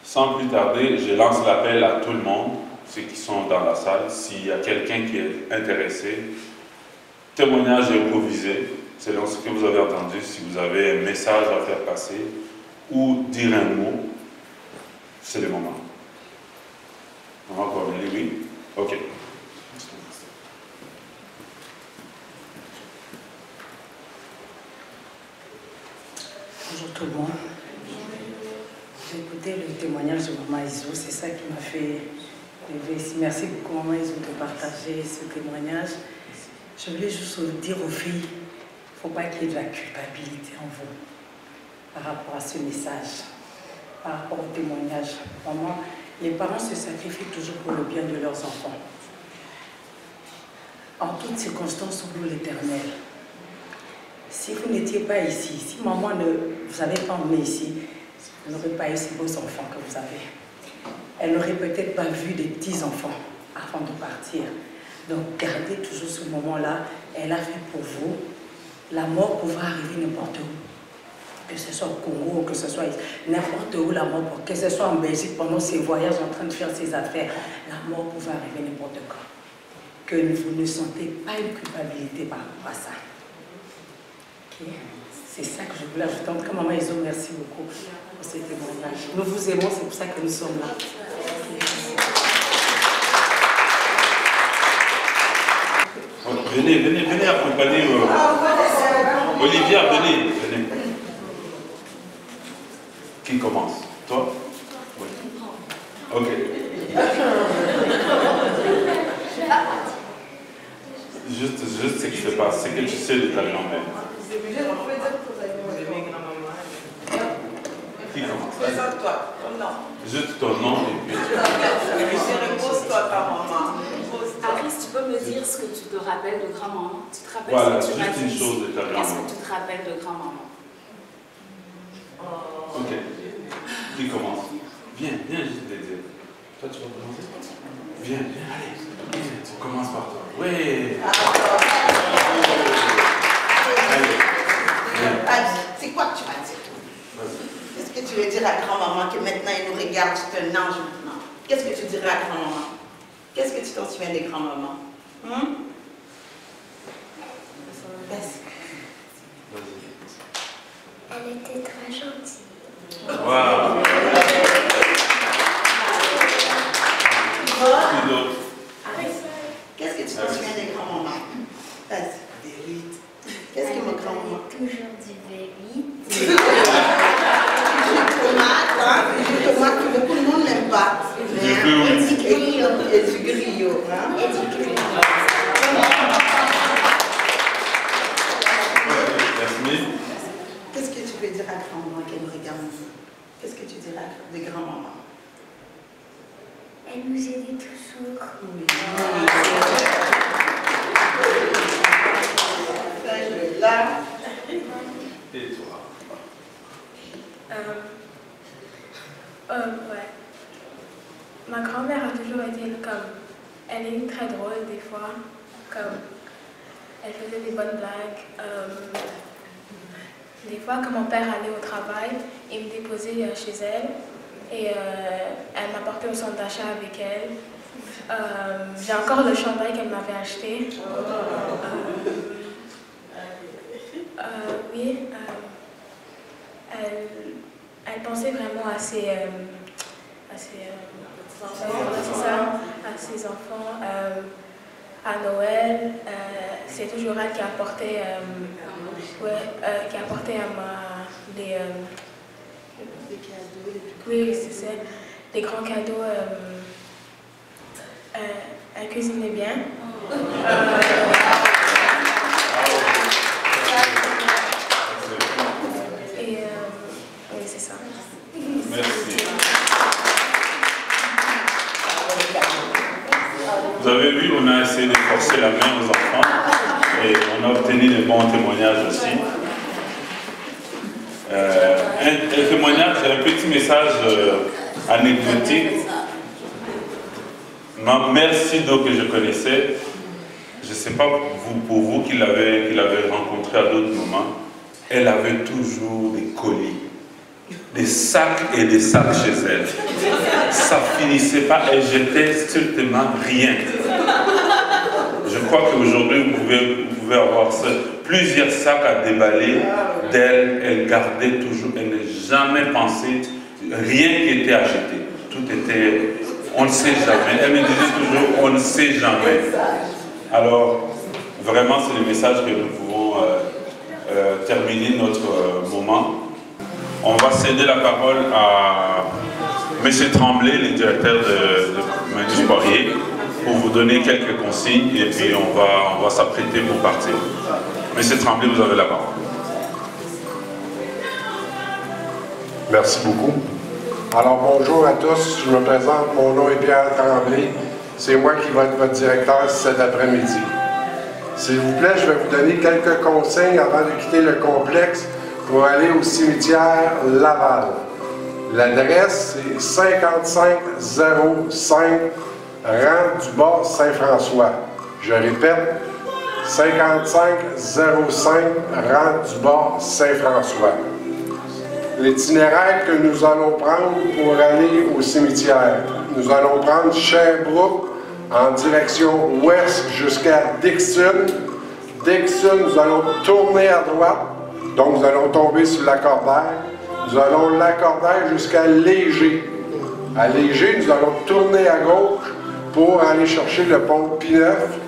Sans plus tarder, je lance l'appel à tout le monde, ceux qui sont dans la salle. S'il y a quelqu'un qui est intéressé, témoignage improvisé, selon ce que vous avez entendu, si vous avez un message à faire passer ou dire un mot, c'est le moment. Maman Cornélie, oui? Ok. Bonjour tout le monde. J'ai écouté le témoignage de Maman Iso, c'est ça qui m'a fait Merci beaucoup, maman, ils ont de partager ce témoignage. Je voulais juste dire aux filles, il ne faut pas qu'il y ait de la culpabilité en vous par rapport à ce message, par rapport au témoignage. Maman, les parents se sacrifient toujours pour le bien de leurs enfants. En toutes circonstances, on loue l'Éternel. Si vous n'étiez pas ici, si maman ne vous avait pas emmené ici, vous n'aurez pas eu ces beaux enfants que vous avez. Elle n'aurait peut-être pas vu des petits-enfants avant de partir. Donc, gardez toujours ce moment-là. Elle a fait pour vous. La mort pourra arriver n'importe où. Que ce soit au Congo, que ce soit n'importe où, la mort, que ce soit en Belgique, pendant ses voyages, en train de faire ses affaires, la mort pourra arriver n'importe quand. Que vous ne sentez pas une culpabilité par rapport à ça. Okay. C'est ça que je voulais ajouter. En tout cas, maman Iso, merci beaucoup pour ces témoignages. Nous vous aimons, c'est pour ça que nous sommes là. Venez accompagner Olivia, venez. Qui commence? Toi? Oui. Ok. Juste ce qui se passe, c'est que tu sais de ta grand-mère. Qui commence? Présente-toi, ton nom. Juste ton nom et puis... Repose-toi ta maman. Alice, tu peux me dire ce que tu te rappelles de grand-maman? Tu te rappelles Voilà, ce que tu m'as juste une dit? chose de ta grand-maman. Qu'est-ce que tu te rappelles de grand-maman? Ok. Qui commence? Viens, juste te dire. Toi, tu vas commencer? Viens, allez. Viens, tu commences par toi. Oui. C'est quoi que tu vas dire? Qu'est-ce que tu veux dire à grand-maman que maintenant il nous regarde, c'est un ange maintenant? Qu'est-ce que tu dirais à grand-maman? Qu'est-ce que tu t'en souviens des grands-mamans? Elle était très gentille. Wow. Qu'est-ce que tu t'en souviens des grands-mamans? Vas-y. Qu'est-ce que mon grand-maman? Toujours du V8. Du tomate que beaucoup de monde n'aime pas. Et du griot. Et du griot. Et du griot. Qu'est-ce que tu peux dire à grand-maman qu'elle me regarde? Qu'est-ce que tu dirais à des grands-mamans? Elle nous aidait toujours. Oui. Là. Et toi? Ouais. Ma grand-mère a toujours été comme... Elle est très drôle des fois. Comme... Elle faisait des bonnes blagues. Des fois, quand mon père allait au travail, il me déposait chez elle. Et elle m'apportait au centre d'achat avec elle. J'ai encore le chandail qu'elle m'avait acheté. Oui, elle pensait vraiment à ses enfants, à Noël. C'est toujours elle qui apportait, oui, c'est ça, des grands cadeaux. Elle cuisinait bien. Oui, c'est ça. Merci. Vous avez vu, on a essayé de forcer la main aux enfants et on a obtenu de bons témoignages aussi. Un témoignage, un petit message anecdotique. Ma mère Sido que je connaissais, je ne sais pas pour vous qui l'avez rencontré à d'autres moments, elle avait toujours des colis, des sacs et des sacs chez elle. Ça finissait pas, elle jetait strictement rien. Je crois qu'aujourd'hui, vous pouvez avoir plusieurs sacs à déballer d'elle. Elle gardait toujours, elle n'a jamais pensé, rien qui était à jeter. Tout était, on ne sait jamais. Elle me disait toujours, on ne sait jamais. Alors, vraiment, c'est le message que nous pouvons terminer notre moment. On va céder la parole à M. Tremblay, le directeur de Manus Sport. donner quelques consignes et puis on va s'apprêter pour partir. Monsieur Tremblay, vous avez la parole. Merci beaucoup. Alors bonjour à tous, je me présente, mon nom est Pierre Tremblay. C'est moi qui vais être votre directeur cet après-midi. S'il vous plaît, je vais vous donner quelques consignes avant de quitter le complexe pour aller au cimetière Laval. L'adresse, c'est 5505 rang du Bas Saint-François. Je répète, 5505 rang du Bas Saint-François. L'itinéraire que nous allons prendre pour aller au cimetière. Nous allons prendre Sherbrooke en direction ouest jusqu'à Dixon. Dixon, nous allons tourner à droite, donc nous allons tomber sur l'accordaire. Nous allons l'accordaire jusqu'à Léger. À Léger, nous allons tourner à gauche pour aller chercher le pont Pineuf.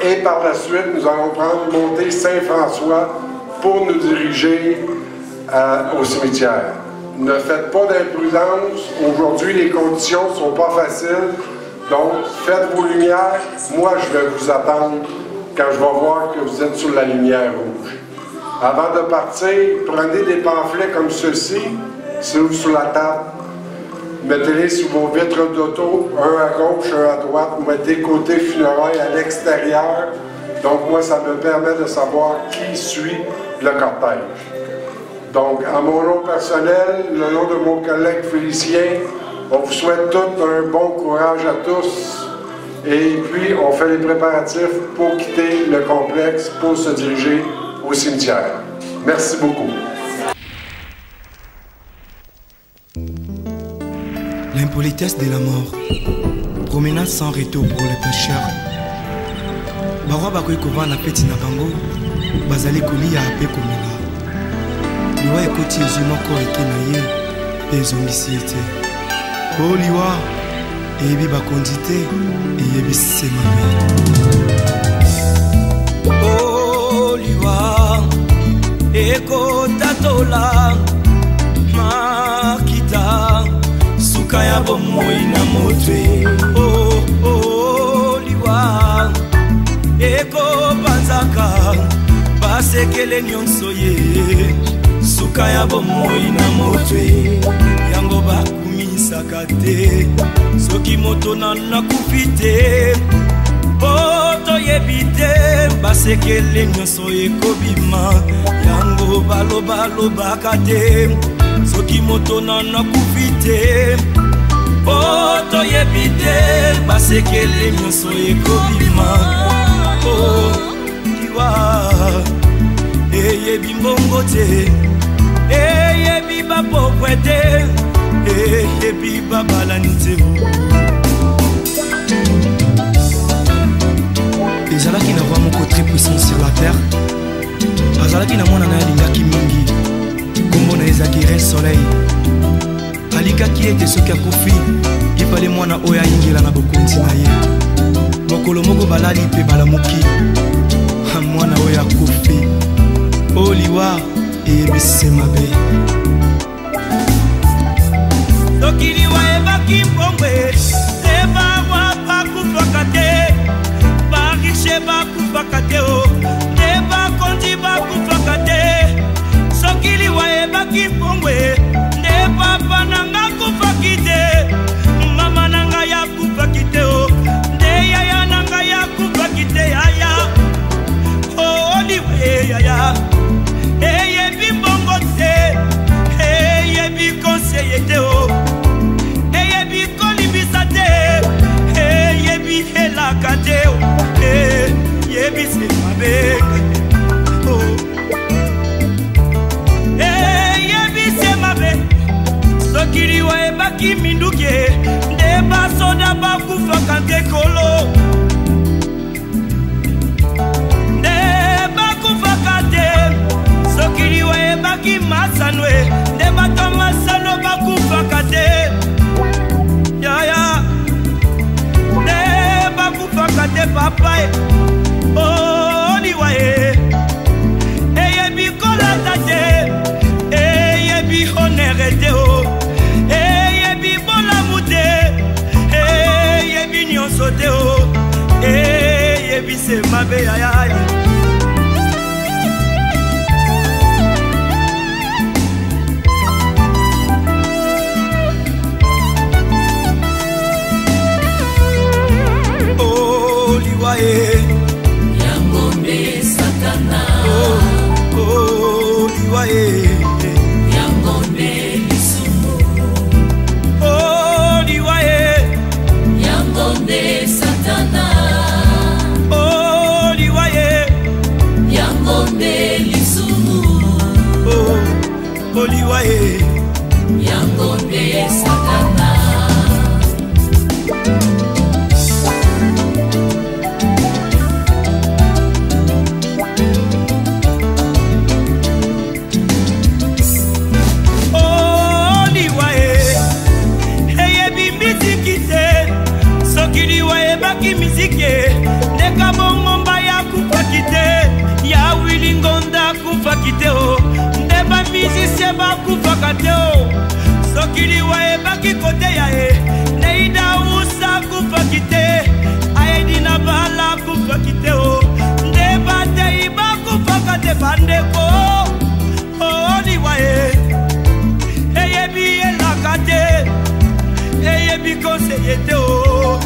Et par la suite, nous allons prendre montée Saint-François pour nous diriger au cimetière. Ne faites pas d'imprudence. Aujourd'hui, les conditions ne sont pas faciles. Donc, faites vos lumières. Moi, je vais vous attendre quand je vais voir que vous êtes sur la lumière rouge. Avant de partir, prenez des pamphlets comme ceux-ci, sur la table. Mettez-les sous vos vitres d'auto, un à gauche, un à droite. Mettez côté funérailles à l'extérieur. Donc, moi, ça me permet de savoir qui suit le cortège. Donc, à mon nom personnel, le nom de mon collègue Félicien, on vous souhaite tout un bon courage à tous. Et puis, on fait les préparatifs pour quitter le complexe, pour se diriger au cimetière. Merci beaucoup. L'impolitesse de la mort. Promenade sans retour pour les pécheurs. Barwa bakoy kovana peti na bango, bazali kolia ape komela. Liwa ekoti ezwi moko eke na ye, pe ezongisi ye te. O liwa, eyebi bakondi te, eyebi semame. O liwa, ekotatola, makita, suka ya bomoi na motwe. O liwa, ekopanzaka, basekele nyonso ye. Suka ya bomoi na motwe, yango bakumisaka te. Soki moto na kufi te, poto yebi te. Basekele nyonso ekobima, yango balobaka te. Soki moto na kufi te, poto yebi te. Basekele nyonso ekobima. Oh, liwa, eyebi mbongo te. Eyebi bapokwe te, eyebi babalani te. Ezalaki na roi moko très puissant sur la terre. Azalaki na mwana na alingaki mingi. Kombo na ezaki Rei Soleil. Alikaki ete soki akufi, ifale mwana oyo ayingela na bokonzi na ye. Mokolo moko balali pe balamuki. Mwana oyo akufi. O liwa, eyebisi mabe. Soki liwa ebaki mbongwe, ebawa bakufaka te. Barishe bakufaka te o, ebakondi bakufaka te. Soki liwa ebaki mbongwe, papa nanga kufaki te. Mama nanga ya kufaki te o, yaya nanga ya kufaki te yaya. Oh liwa yaya. Eyebi mbongo te, eyebi conseiller te o, eyebi kolibisa te, eyebi helaka te o, eyebi semabe. Eyebi semabe, soki liwa ebaki minduke, nde basoda bakufaka te kolo. Nde bakufaka te. Soki liwa ebaki masanwe, nde bato masano bakufaka te. Yaya, nde bakufaka te papa e. Oh liwa e, eyebi kolata te, eyebi honere te o, eyebi bolamu te, eyebi nyonso te o. yebise mabe yaya. Oh liwaye Yangombe Satana. Oh liwaye Yangombe Lisumu. Oh liwaye Yangombe Satana. Oh liwaye Yangombe Lisumu. Oh liwaye Yangombe Satana. Baki mizike neka bongomba ya kufakite ya wilingonda kufakite o ndeba musicien ba kufakate o sokili wa baki kote ya neida usa kufakite aidina bala kufakite o ndeba te ba kufakate bandeko o liwa eyebi elakate eyebi konseyete o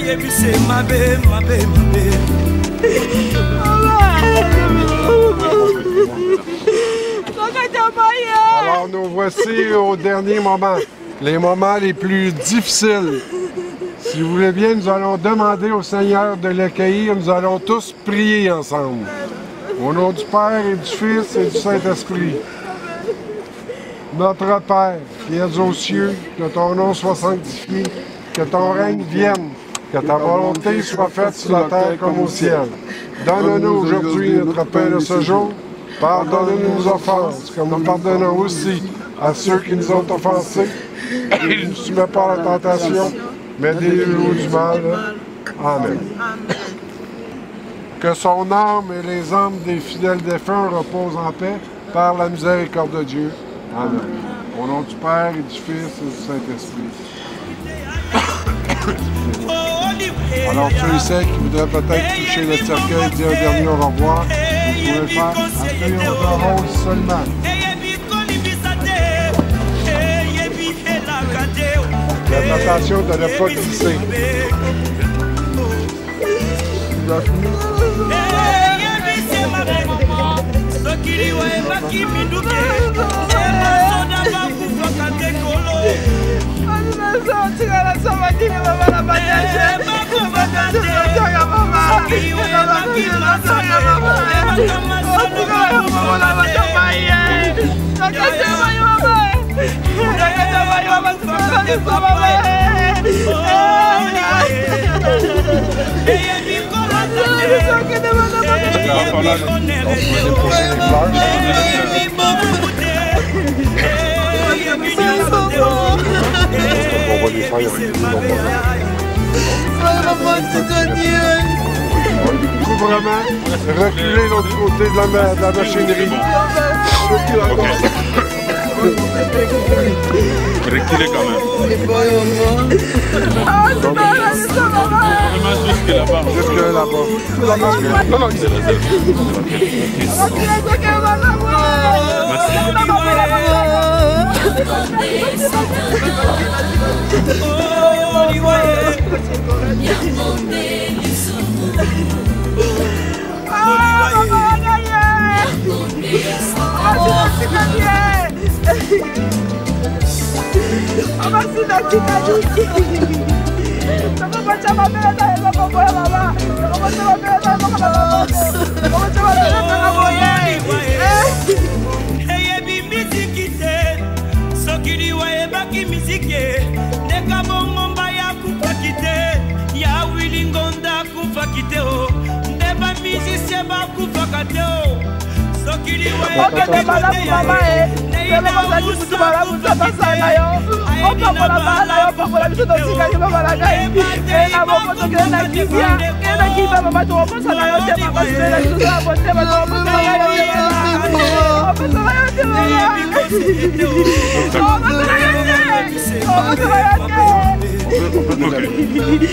yebise mabe. Alors nous voici au dernier moment, les moments les plus difficiles. Si vous voulez bien, nous allons demander au Seigneur de l'accueillir, nous allons tous prier ensemble. Au nom du Père et du Fils et du Saint-Esprit. Notre Père, qui es aux cieux, que ton nom soit sanctifié, que ton règne vienne, que ta volonté soit faite sur la terre comme au ciel. Donne-nous aujourd'hui notre pain de ce jour. Pardonne-nous nos offenses, comme nous pardonnons aussi à ceux qui nous ont offensés. Et ne nous soumets pas à la tentation, mais délivre-nous du mal. Amen. Que son âme et les âmes des fidèles défunts reposent en paix par la miséricorde de Dieu. Amen. Au nom du Père et du Fils et du Saint-Esprit. Alors ceux et celles qui voudraient peut-être toucher le cercueil et dire un dernier au revoir, vous pouvez le faire en priant de rose seulement. Faites attention de ne pas glisser. Il faut vraiment reculer l'autre côté de la machinerie. Reculer quand même. Jusque là-bas. Non, c'est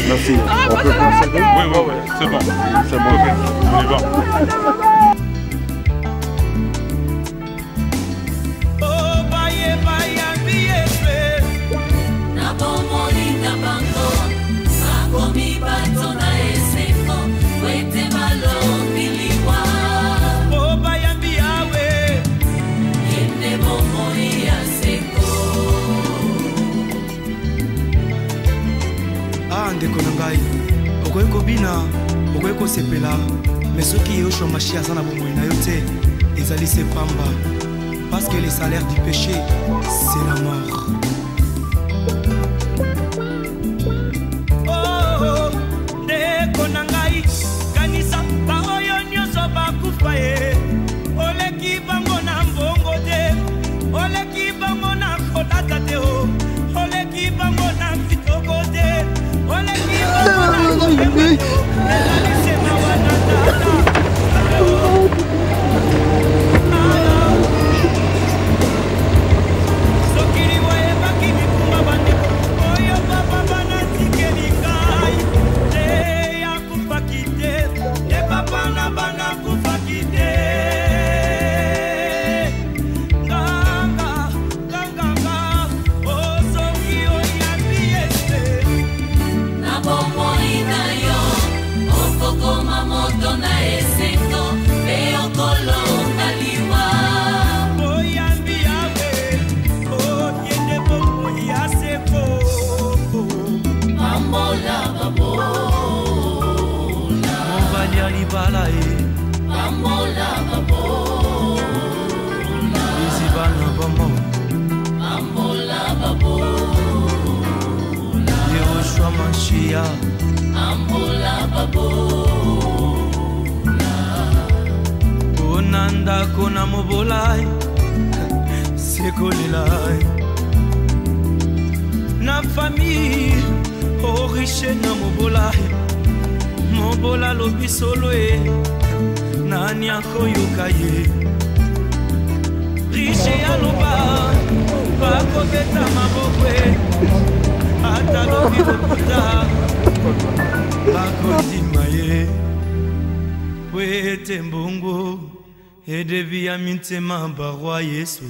Merci. On peut procéder? Oui, c'est bon. C'est bon. Ok, on y va. ndeko na ngai okoki kobina okoki kosepela mais soki yo chômage aza na bomoi na yo te ezali se pamba parce que le salaire du péché c'est la mort. Ndeko na ngai kanisa baoyo nyonso bakufa ye oleki bango na mbongo te oleki bango na kolata te oleki bango na kitoko te oleki bango na kokembe ezalisi mawa na tata sokili boyebaki mikumba bandeko oyo papa banatikeli ngai te yakufaki te te papa na bana kufaki te Ambola babola Onanda kona mobolai Sekolelai Na famille Oriche na mobolai Mobola lobi solo e Nani akoyoka ye Riche aloba Bako beta mabokwe Ata lobi lokuta Bakondima ye Wete mbongo Edevi ya mintema barwa Yesu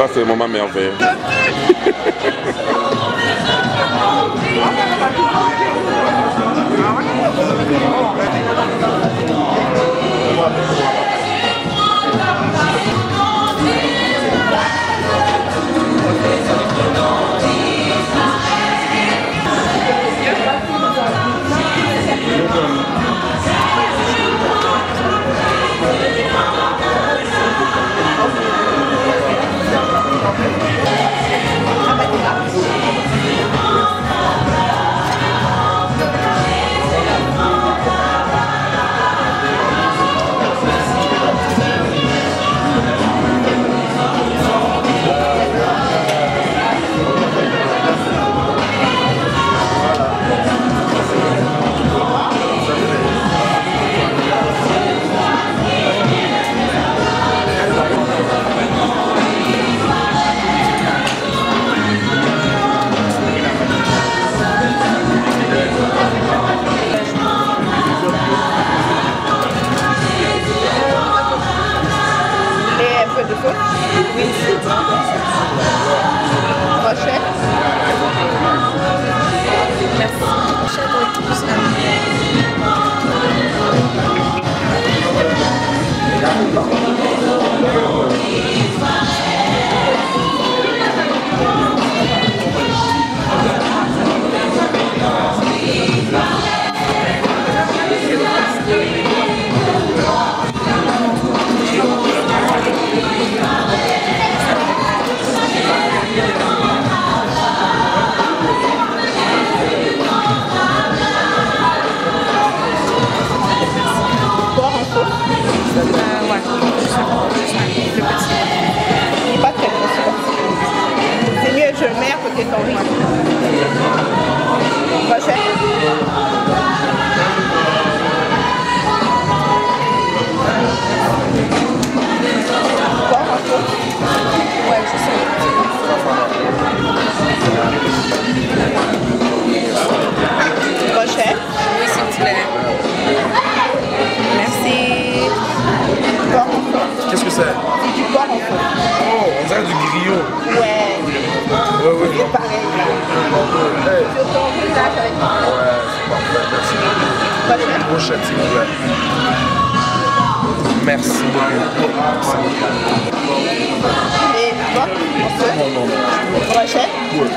Ça, c'est un moment merveilleux. Qu'est-ce que c'est? Du porc en feu. Oh, on dirait du griot. Ouais. C'est pareil. Sur ton visage avec moi. Ouais, c'est parfait, merci. Une brochette, s'il vous plaît. Merci beaucoup. Et porc en feu. Non. Brochette. Oui.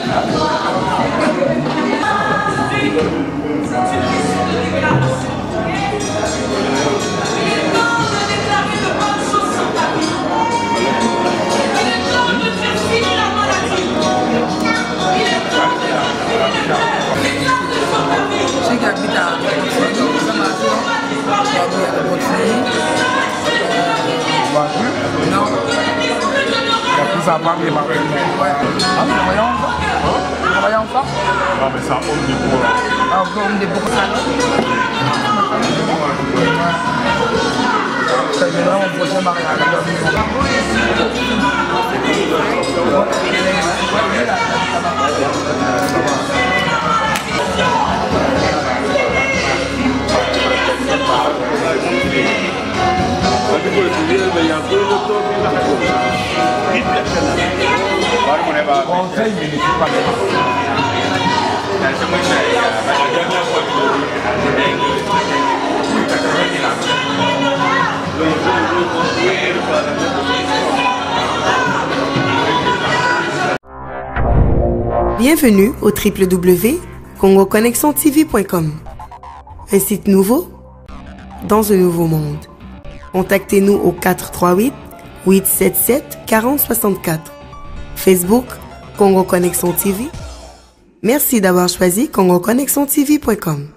Ceux qui habitent à non. Il y a plus à part les marins. Ah, vous travaillez ensemble? Vous travaillez ensemble? Non, mais c'est un homme de bourreau. Ah, homme de bourreau. Ça viendra mon prochain mariage. Conseil municipal. Bienvenue au www.congoconnexiontv.com. Un site nouveau dans un nouveau monde. Contactez-nous au 438-877-4064. Facebook, Congo Connexion TV. Merci d'avoir choisi CongoConnexionTV.com.